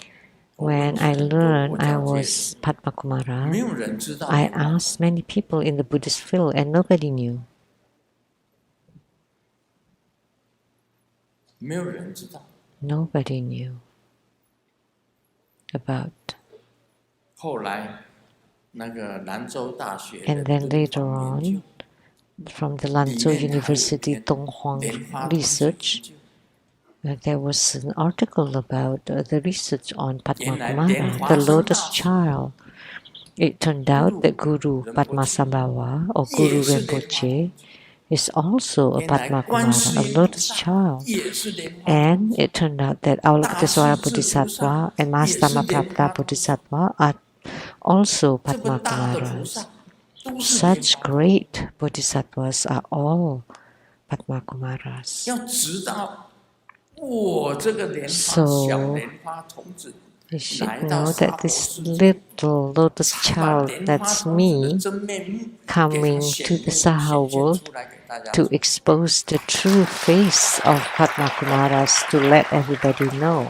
when I learned I was Padma 没 Kumara, 有人知道 I 莲花 asked many people in the Buddhist field and nobody knew. 没有人知道。 Nobody knew about. 后来，那个兰州大学 And 的 then 敦 later 煌研究 on, from the Lanzhou 里面还有 University 莲 Donghuang 莲花同学 research, 研究 there was an article about the research on 原来 Padmakumara, 莲 the 花生 lotus 大师 child. It turned out that Guru Rinpoche Padmasambhava or 也 Guru 是莲花 Rinpoche is also a 原来观 Padmakumara, 世 a 音菩 lotus 萨 child. 也是莲花同 And 学， it turned out that 大 Avalokitesvara 势至菩 Bodhisattva 萨 and 也是 Mahastama 莲 Prapta 花同学， Bodhisattva are also 这么大的菩 Padmakumaras. 萨都是莲 Such 花同学。 great bodhisattvas are all Padmakumaras. 要知道，我这个莲花 So 小莲花童子 You should 来到 know 娑 that 婆 this 世界， little lotus 他把 child 莲花 that's 童子的 me 真面目给他 coming 显 to 露 the 显 Saha 现 world 出来给大家 to 知道。 expose the true face of Padmakumaras to let everybody know.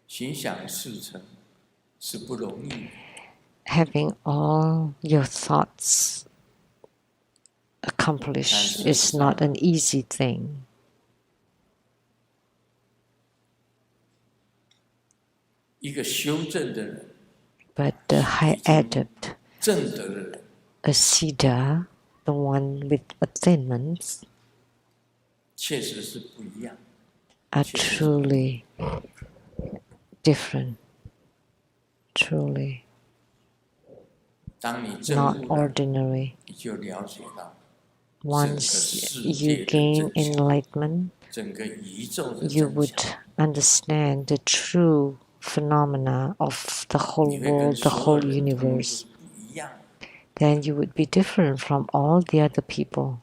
心想事成是不容易的， Having all your thoughts accomplished is not an easy thing. 一个修正的人， But the high adept, 正德的人， a Siddha, the one with attainments, 确实是不一样。 are truly different. Truly 当你证 not 悟了， ordinary. 你就了解到 Once you gain enlightenment, 整个宇宙的 you 真 would 相， understand the true phenomena of the whole 你会跟 world, the 所有 whole 人通通 universe. 是不一样的。 Then you would be different from all the other people.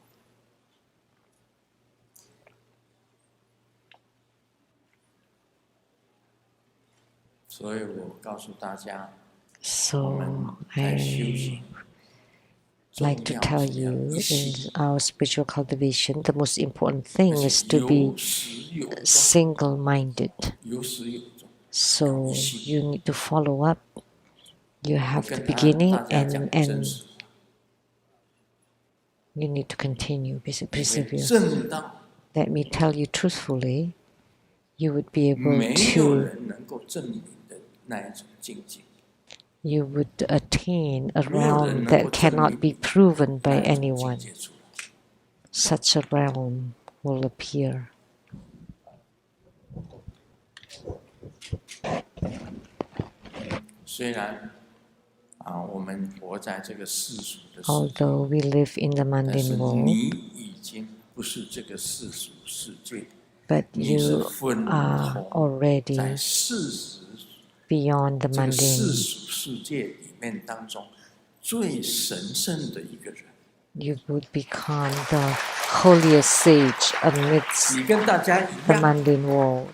所以我告诉大家， So 在修 I 行 like to 重要 tell 是要 you 一 in 心， our spiritual cultivation, the most important thing 而 is 且 to be 有始有终， single-minded. 有始有终。 So you need to follow up. You 我 have the 跟大 beginning 家讲 and 真实， you need to continue, 你会 persevere. 证到 Let me tell you truthfully, you would be able 没有 to, 人能够证明的那一种境界。 you would attain a 没有人 realm 能够 that 证 cannot 明 be proven 那 by 一种境 anyone. 界出来。 Such a realm will appear. 虽然我们活在这个世俗的世界， Although we live in the 但是 mundane world, 你已经不是这个世俗世界， but 你是 you 分 are 同 already 在事实 beyond the 这个世 mundane. 俗世界里面当中最神圣的一个人。 You would become the holiest sage amidst 你跟大家一 the 样， mundane world.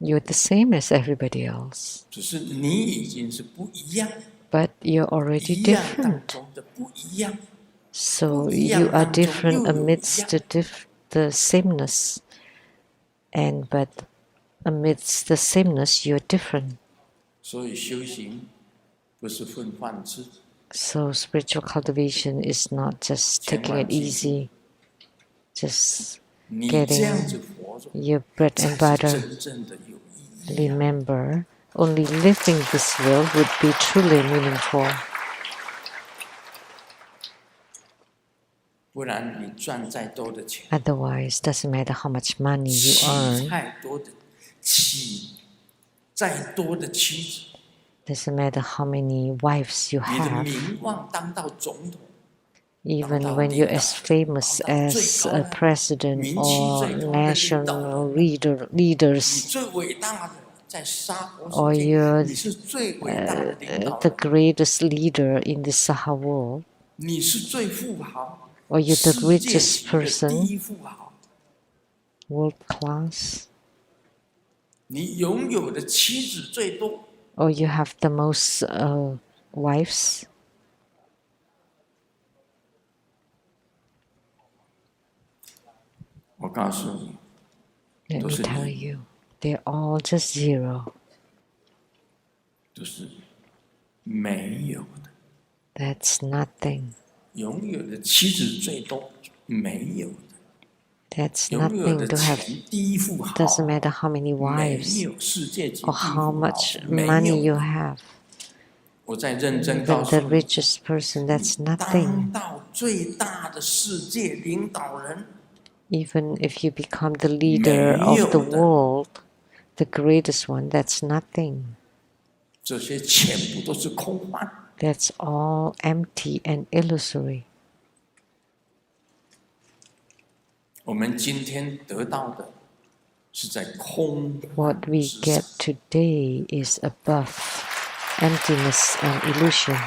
You're the same as everybody else, 只是你已经是不一样， but you're already 一样当 different. 中的不一样。 So 不一样 you are 当中 different 又有一 amidst 样。 the sameness, and but amidst the sameness, you're different. 所以修行不是混饭吃， So spiritual cultivation is not just taking it 千万记住。 easy, just 你这样 getting 子活着， your bread 才 and 是 butter. 真正的有意义。 Remember, only living this world would be truly meaningful. 不然你赚再多的钱， Otherwise, doesn't matter how much money you 娶 earn, 太多的妻，再多的妻子， doesn't matter how many wives you 你的 have, 名望当到总统， even when you're as famous as a president or national 你 leaders, 最伟大的在沙婆 or 世界， you're 你是最伟大的领导 the 人， greatest leader in the Saha world, 你是最富豪， or you're the 世界 richest 级的第 person, 一富豪， world class, 你拥有的妻子最多， or you have the most wives. 我告诉你， Let 都 me 是 tell 你， you, they're all just zero. 都是没有的。That's nothing. 拥有的妻子最多，没有的。 That's 拥有 nothing 的 to have. 钱第一富豪， Doesn't matter how many 没 wives 有世界级 or 第一 how 富豪， much 没 money 有 you。have. 我在认真告 Even 诉 the 你， richest person, that's 你 nothing. 当到最大的世界领导人， Even if you become the leader of the world, the greatest one, that's nothing. 这些全部都是空幻。 That's all empty and illusory. 我们今天得到的是在空 What 幻 we 之 get 上。 today is above emptiness and illusion.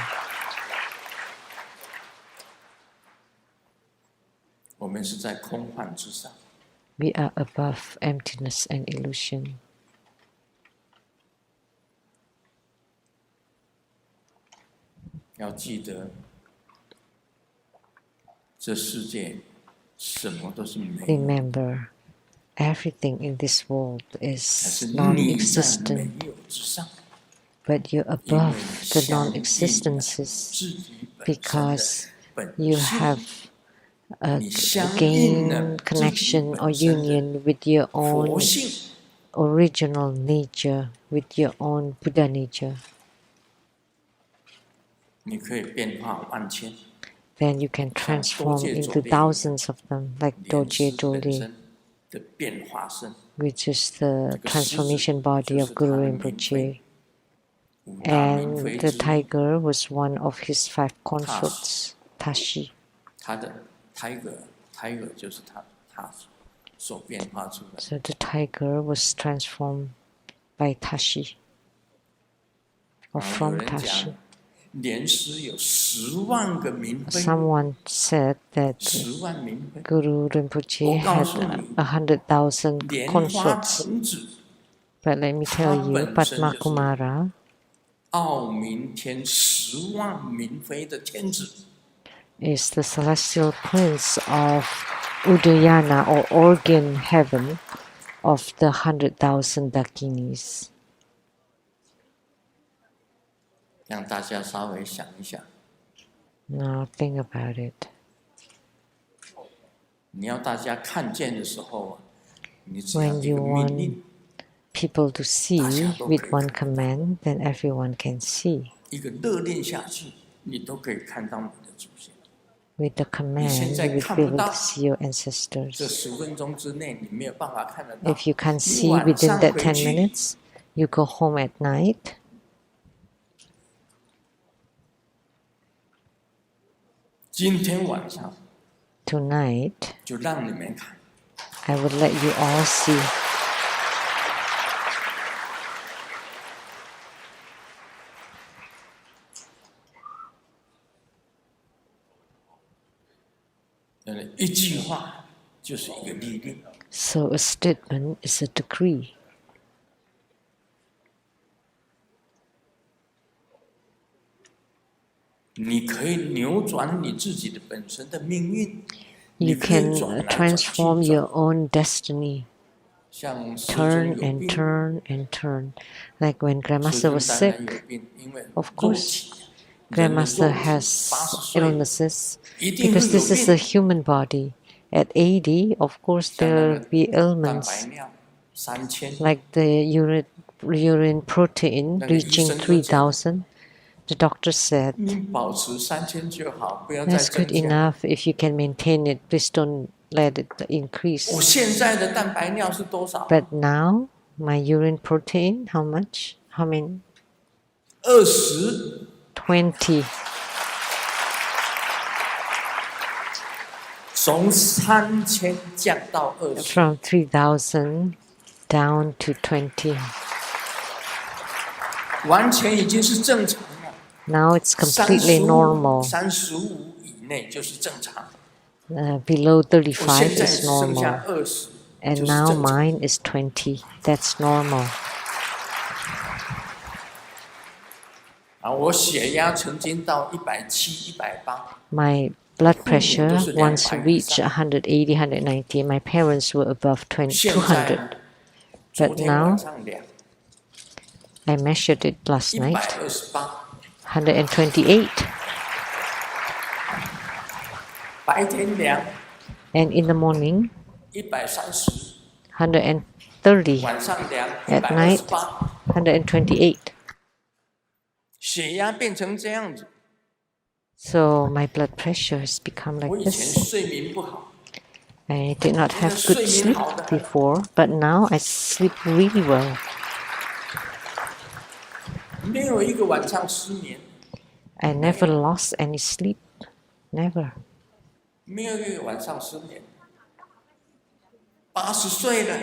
我们是在空幻之上。 We are above emptiness and illusion. 要记得，这世界什么都是没有， Remember, everything in this world 还 is 是你在 non-existent, 没有之上。 but you're 因为 above 你 the 相应了 non-existences 自己本身的 because 本 you 性 have a 你相应了 gain 自己 connection or 本身的 union with your 佛 own 性。 original nature, with your own Buddha nature. 你可以变化万千， Then you can transform into thousands of them, like 莲 Dorje 师本 Drolo, 身的变化身。 which is the 这个狮子 transformation body 就 of 是他 Guru 的明 Rinpoche. 妃，五大明 And 妃 the 之一。 tiger was one of his 5 consorts, Tashi. 他的 tiger 就是他所变化出来的。 So the tiger was transformed by Tashi, or 然后有 from 人讲 Tashi. 莲师有10万个明妃， Someone said that 10万明妃， Guru Rinpoche 我告 had 诉你， 100,000 莲花 consorts. 童子 But let me tell you, 他本身 Padma 就是 Kumara 傲明天10万明妃的天子。 is the celestial prince of Udayana or organ heaven of the 100,000 Dakinis. 让大家稍微想一想， Now think about it. 你要大家看见的时候啊，你只要 When 一 you 个命令， want people to see with one command, then everyone can see. 一个勒令下去，你都可以看到你的祖先。 With the command, you will be able to see your ancestors. 这10分钟之内，你没有办法看得到。 If you can't 你 see 晚 within 上 that 回 10去， minutes, you go home at night. 今天晚上 Tonight, 就让你们看。 I would let you all see. 一句话就是一个律令。 So a statement is a decree. 你可以扭转你自己的本身的命运， You 你可以 can 转来转去 transform your own destiny. 像师 Turn 尊有 and 病， turn and turn. Like when 师 Grandmaster 尊 was 当然有 sick, 病，因为 of 肉 course, 体，人的 Grandmaster 肉体 has 80岁 illnesses 一定 because 会 this 有 is a 病。 human body. At 80, of course, 像 there 那 will 个 be 蛋白 ailments 尿3000， like the urine protein 那个医 reaching 生就讲， 3,000. The doctor said, 你保持3000就好，不要再 that's 增 good 加。 enough if you can maintain it. Please don't let it 我 increase. 现在的蛋白尿是多少？ But now, my urine protein, how much? How many? 20， 20. 从3000降到20， From 3,000 down to 20. 完全已经是正常了。 Now it's completely normal. 35以内就是正常。 Below 我 35现在 is 只剩下 normal. 20， And 就是 now 正常。 mine is 20. That's normal. 我血压曾经到170、180， My blood pressure 都是 once 200 reached 以上。 180, 190. My parents were above 现在呢 200. 昨 But 天晚 now 上量 I measured it last night. 128， 128. 白天凉 And in the morning, 130， 130. 晚上凉 At night, 128， 128. 血压变成这样子。 So my blood pressure has become 我 like 以前 this. 睡眠不好， I did not have good sleep before, but now I sleep really well. 没有一个晚上失眠， I never lost any sleep. Never. 没有一个晚上失眠。80岁了，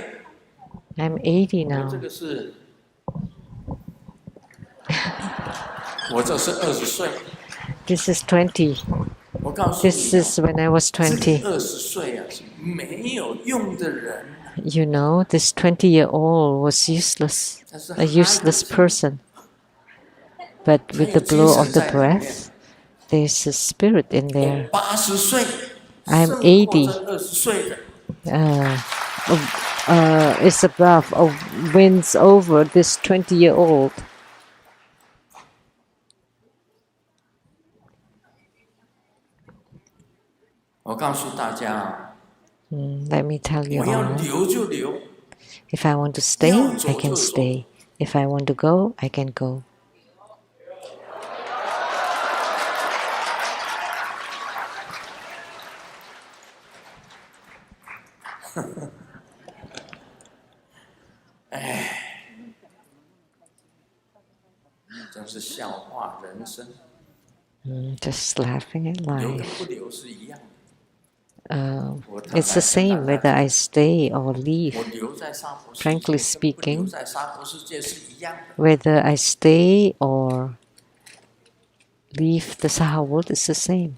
I'm 80我 now. 这个是，我这是20岁。 This is 20. 我告诉 This 你， is when I was 这 20. 20岁啊是没有用的人， You know, this 20-year-old was useless, 但是 a useless person. But with the blow of the breath, there's a spirit in 我 there. 80岁， I'm 胜过 80. 这20岁的。 Is above or wins over this 20-year-old. 我告诉大家， Let me tell you 我要 all. 留就留， If I want to stay, I can stay. If I want to go, I can go. 真是笑话人生， Just laughing at 留跟 life. 不留是一样的。 It's the same whether I stay or 我 leave. 留在娑婆世界， Frankly 跟不 speaking 留在娑婆世界是一样的。 Whether I stay or leave the Saha world is the same.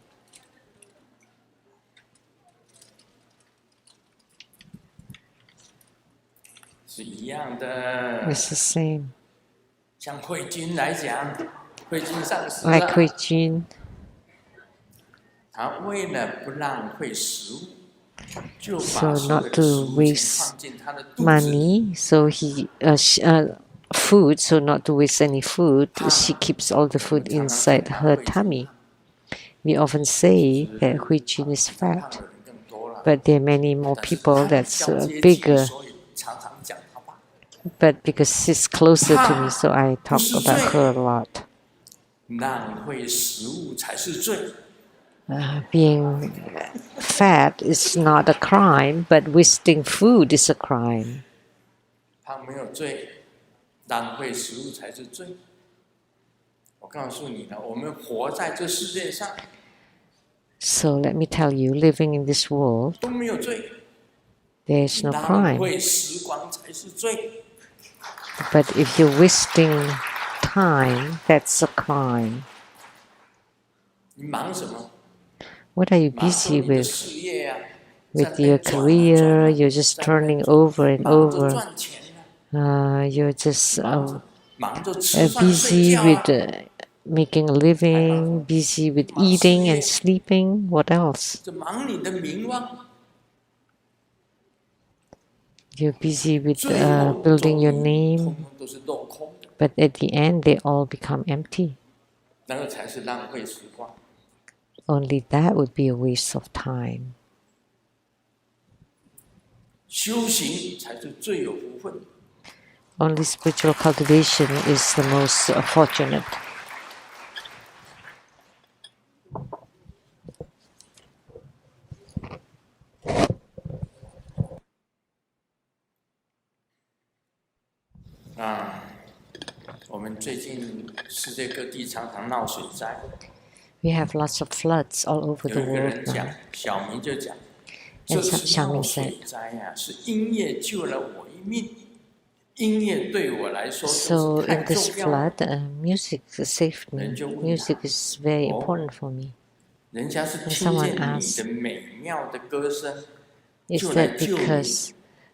是一样的。 It's the same. 像慧君来讲，慧君上师 Like 啊， Hui Jin, 他为了不浪费食物，就 so 把所有 not 的 to 食物钱 waste 放进他的肚子里。 money, so he food, so not to waste any food, she keeps all the food inside her tummy. We often say that Hui Jin is 胖 fat, 的人更多了， but there are many more 但是 people 他 that's 比较接近， bigger. 所以常常讲他胖。 But because she's closer to me, so I talk about her a lot. 浪费食物才是罪。 Being fat is not a crime, but wasting food is a crime. 胖没有罪，浪费食物才是罪。我告诉你了，我们活在这世界上 So let me tell you, living in this world, 都没有罪， there is no 浪 crime. 费时光才是罪。 But if you're wasting time, that's a crime. 你忙什么？ What are you 忙着 busy 你的 with? 事业啊， With 在 your 那转啊 career, 转啊 you're just 在那 turning over and 忙着 over. 赚钱啊， You're just 忙着吃饭睡 busy 觉 with 啊， making a living, busy with eating and sleeping. What else? 就忙你的名望， You're busy with 最后 building your 通 name, 通都是镂空的， but at the end, they all become empty. 那个才是浪费时光。 Only that would be a waste of time. 修行才是最有福分。 Only spiritual cultivation is the most fortunate. 我们最近世界各地常常闹水灾， We have lots of floods all over 有 the 一个 world 人讲 now.，小明就讲， And 这次小明闹 said 水灾呀，是音乐救了我一命。音乐对我来说 So 就是太 in this 重要了。 flood, music saved me. Music is very important for me. 人家是 And 听 someone 见你 asked, 的美妙的歌声， is 就来 that 救你。 because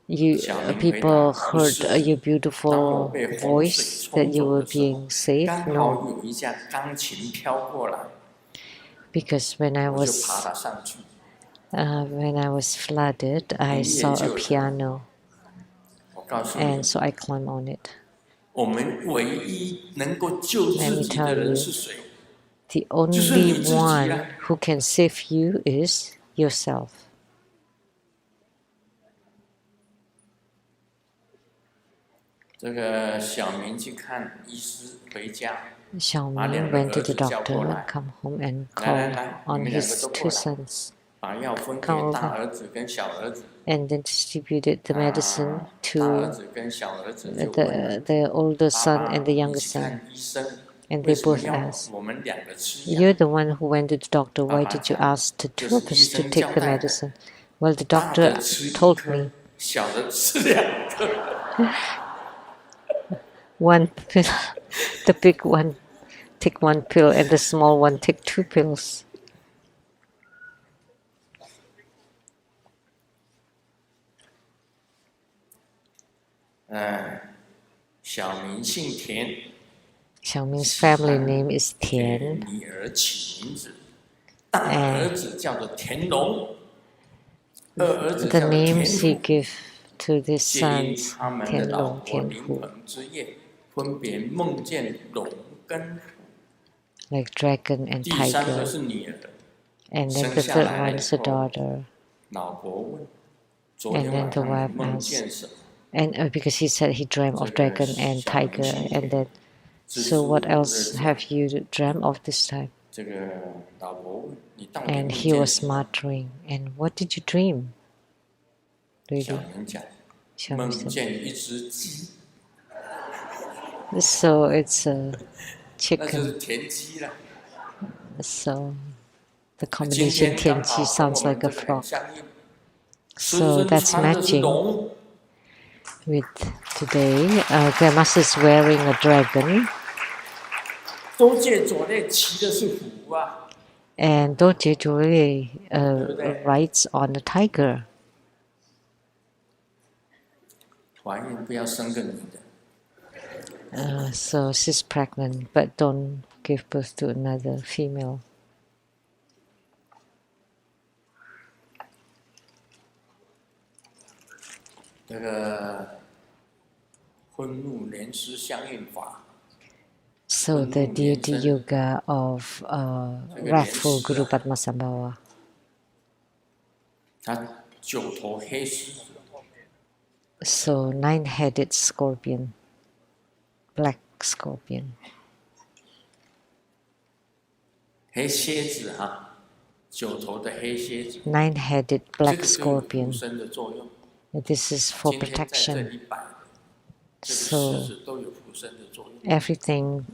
you 小明回 people 答，不 heard 是。 your 当我 beautiful 被洪水 voice 冲 that you 走 were 的时候， being saved? 刚 No, 好有一架钢琴飘过来， because when I 我就爬 was 了上去。 when I was flooded, I saw a piano, 我告诉你 and，so I climbed on it. 我们唯一能够救 Let 自 me 己 tell 的人 you, 是谁？ the 就是你 only 自己 one 了。 who can save you is yourself. 这个小明去看医师，回家 Xiaoming went to the doctor and come home and called on his two sons. 把药分给 Come 大 over 儿子跟小儿子。 and then distributed the medicine 大 to 儿子跟小儿子就问 the older son 爸 and the 爸， younger 你去 son. 看医生， And 为 they 什么 both 要 asked, 我们两个吃药？ "You're the one who went to the doctor. Why 爸爸 did you 讲， ask the 这 two 是 of 医 us to 生 take 交 the 代的， medicine?" Well, the 大 doctor 的吃一 told 颗 me,，小的吃2颗。 one pill, the big one take 1 pill and the small one take 2 pills. 小明姓田， Xiaoming's family name is 给 Tian, 女儿起名字，大儿子叫做田龙，二儿子 the 叫做田 names he 虎。 gave to his 介于 sons 他们的老 Tianlong, 婆临 Tianhu, 盆之夜，分别梦见龙跟虎。 like dragon and 第3个 tiger. 是女儿， And then 生 the 下 third 来 one 了 is a 以后， daughter. 老婆问：昨 And 天 then 晚 the 上 wife 你梦 asked, 见什么？ and because he said he dreamt of 这个 dragon and 小明 tiger, 姓 and 田， then 知 so 书 what 的 else 讲 have you dreamt of this time? 这个老婆问：你到底 And 梦 he 见 was 什么？ muttering, and what did you dream? 小 Really? 明讲： Xiaoming 梦 said. 见一只鸡， So it's a 那就 chicken. 是田鸡了。 So the 今 combination 天刚 tianqi 好跟 sounds 我们 like 这 a 个很 frog. 相应。 So 孙 that's 穿的是 matching 龙， with today. Grandmaster is wearing a dragon, 周介左内骑的是虎啊。 and Dorje Drolo rides on a tiger. 怀孕不要生个女的。 So she's pregnant, but don't give birth to another female. 这个婚怒连诗相应法， So the deity yoga of Wrathful Guru Padmasambhava. 他9头黑狮子， So 9-headed scorpion, black scorpion. 黑蝎子哈，9头的黑蝎子， 9-headed 这 black 个就有 scorpion. 护身的作用。 This is for 今天在这 protection. 里摆，这个 So 狮子都有护身的作用。 everything,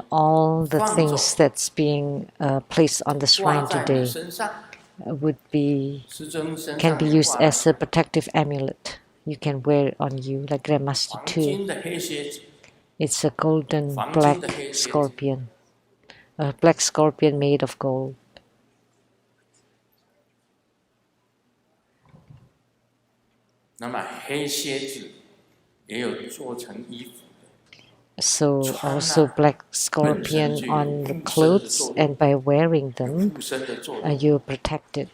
all the things that's being placed on the 挂 shrine 在你 today 身上， would be 师尊身 can 上 be 也 used 挂了 as a protective amulet. You can wear it on you, like Grandmaster 黄 too. 金的黑蝎子， It's a golden 黄金 black 的黑蝎子。 scorpion, a black scorpion made of gold. 那么黑蝎子也有做成衣服的， So also black scorpion on the clothes, and by wearing 有 them, 护身的作用。 you're protected.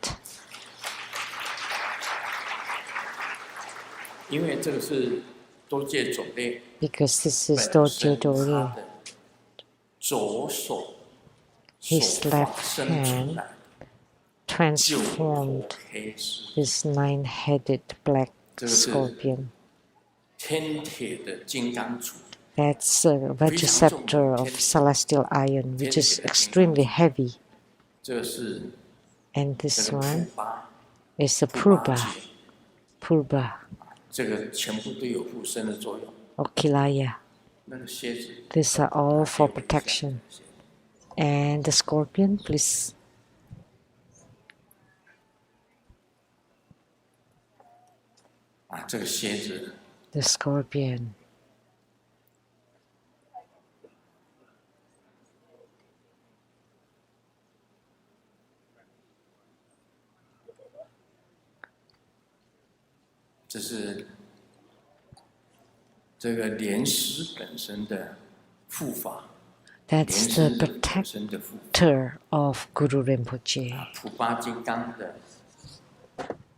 因为这个是多界种类 Because this 本 is Dorje 身 Drolo. 它的左手 His 所发 left 生出 hand 来 transformed 9头黑狮， this 9-headed black 这个是 scorpion. 天铁的金刚杵， That's a regiceptor of celestial iron, which is extremely heavy. 这个是 And 这 this 个 one 普巴 is a 普巴 purba, 节， purba, 这个全部都有护身的作用。 or kilaya. 那个蝎子 These are all for protection. And the scorpion, please. 啊，这个蝎子 The scorpion. 这是这个莲师本身的护法，莲 That's 师 the 本身的护法， protector of Guru Rinpoche. 普巴金刚的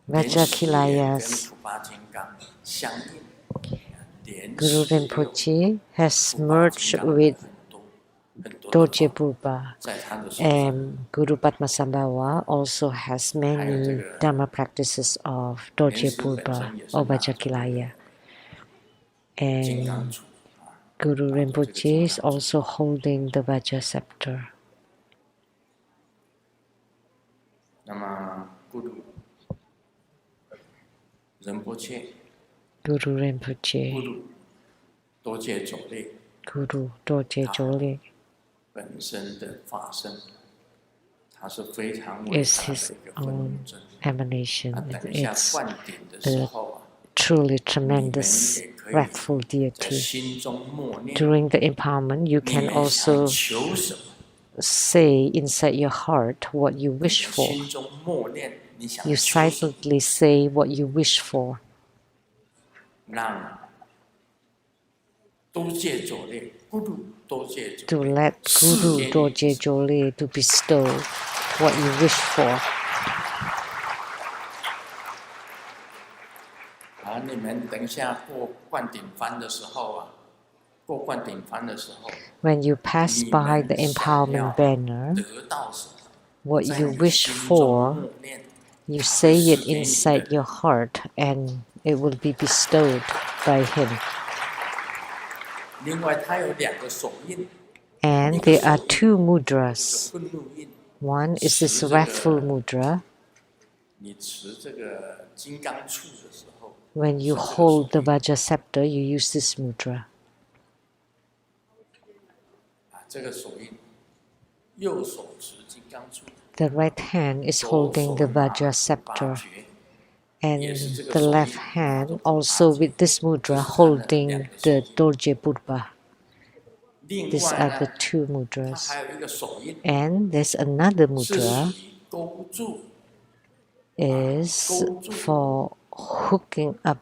莲师也 Vajrakilayas 跟普巴金刚相应，莲 Guru 师也有 Rinpoche has 普巴金 merged 刚的 with 很多 Dorje Purba 在他的手上， and Guru Padmasambhava also has many Dharma practices of Dorje Purba or Vajakilaya. 金刚 And 杵， Guru Rinpoche is also holding the Vajra scepter. 那么 Guru Rinpoche Guru Rinpoche, Guru 多戒种类 Guru Dorje Drolo 本身的发生，它是非常伟 is 大的 his 一个分 own 真。 emanation. 那等一下 It's 灌顶的时候啊， truly 你们 tremendous 也可以 wrathful 在 deity. 心中默念， During the empowerment, you 你 can 们想 also 求什么？ say inside your heart what you 你 wish 的 for. 心中默念，你想 You 求什么？ silently say what you wish for. 让多戒种类，Guru 多戒 To 种类， let 赐 Guru 给你 Dorje Drolo to bestow what you wish for. 啊，你们等一下过灌顶幡的时候啊，过灌顶幡的时候， When you pass 你 by the 们想要 empowerment banner, 得到什么？ what 在 you 你 wish 心中 for, 默念， you 他 say 会 it 赐给你 inside 的。 your heart and it will be bestowed by him. 另外，它有2个手印， And 一个 there 手 are 印 two 是 mudras. 愤怒印， One is this 持这 wrathful 个 mudra. 你持这个金刚杵的时候， When you 是这个 hold 手 the 印 Vajra scepter, you use this mudra. 啊，这个手印，右手持金刚杵， The right hand is 左 holding 手 the 拿 Vajra 八 scepter, 诀， and 也是这个 the 手 left 印， hand 八 also 诀 with this 这 mudra 是它的 holding 2个手 the 印。 Dorje Purba. 另 These 外 are the 呢， two 它 mudras. 还有一个手印， And there's another 是 mudra 属于勾住， is 勾住 for hooking up.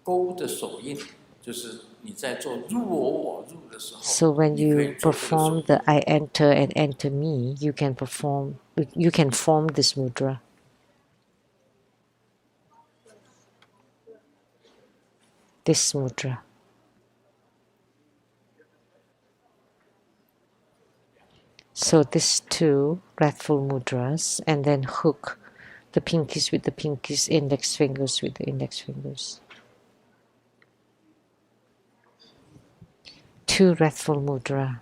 勾的手印，就是你在做入我入的时候， So when 你可以 you 做这个手 perform 印。 the I enter and enter me, you can form this mudra. This mudra. So these two wrathful mudras, and then hook the pinkies with the pinkies, index fingers with the index fingers. Two wrathful mudra.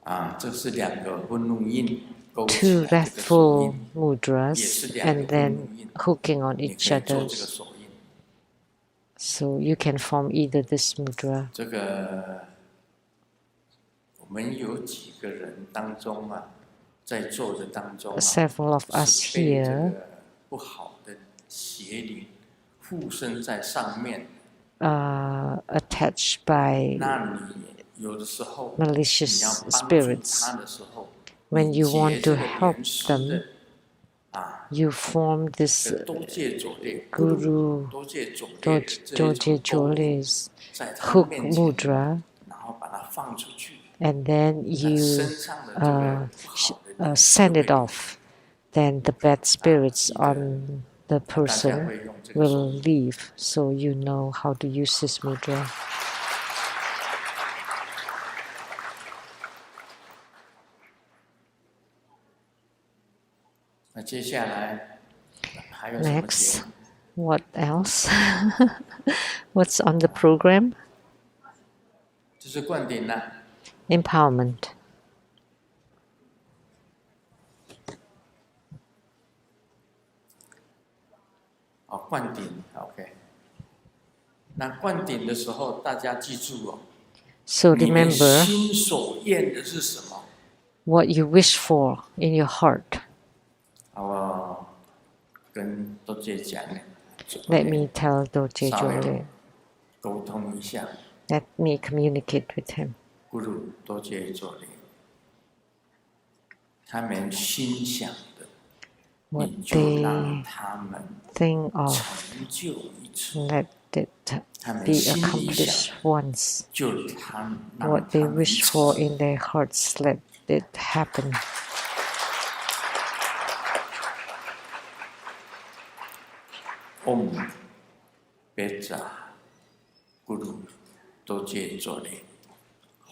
啊，这是2个愤怒印勾起 Two 来这个手 wrathful 印，也 mudras, 是2 and 个愤怒 then 印， hooking on 你 each 可以做这个 other's. 手印。 So you can form either this mudra. 这个我们有几个人当中啊，在做的当中啊， Several of us 是被这 here 个不好的邪灵附身在上面。 attached by 那你有的时候， malicious 你要帮助 spirits. 他的时候， When 你 you 结 want 这 to 个 help 莲池 them, 的啊， you form 这 this 个多戒左列 Guru 多戒种类 Dorje 这种 Drolo's 在他 hook 面前， mudra, 然后把它放出去， and then 那 you 身上的这个不好的灵 send 就 it 会 off. Then the bad spirits 一个 on the 大家 person 会用这个手 will 印。 leave. So you know how to use this mudra. 那接下来还有什么节 Next, 目？ what else? What's on the program? 就是灌顶了。 Empowerment. 哦，灌顶 ，OK。那灌顶的时候，大家记住哦， So 你们 remember 心所愿的是什么？ what you wish for in your heart. 我跟多姐讲， Let me tell Dorje 稍微 Drolo. 沟通一下， Let me communicate with him. 咕噜多姐做的，他们心想的， What 你就 they 让他们 think of, 成就一次。 let it 他们 be 心里想 accomplished once. 就让他们 What they wish for in their hearts, let it happen. 贝扎咕噜多姐做的。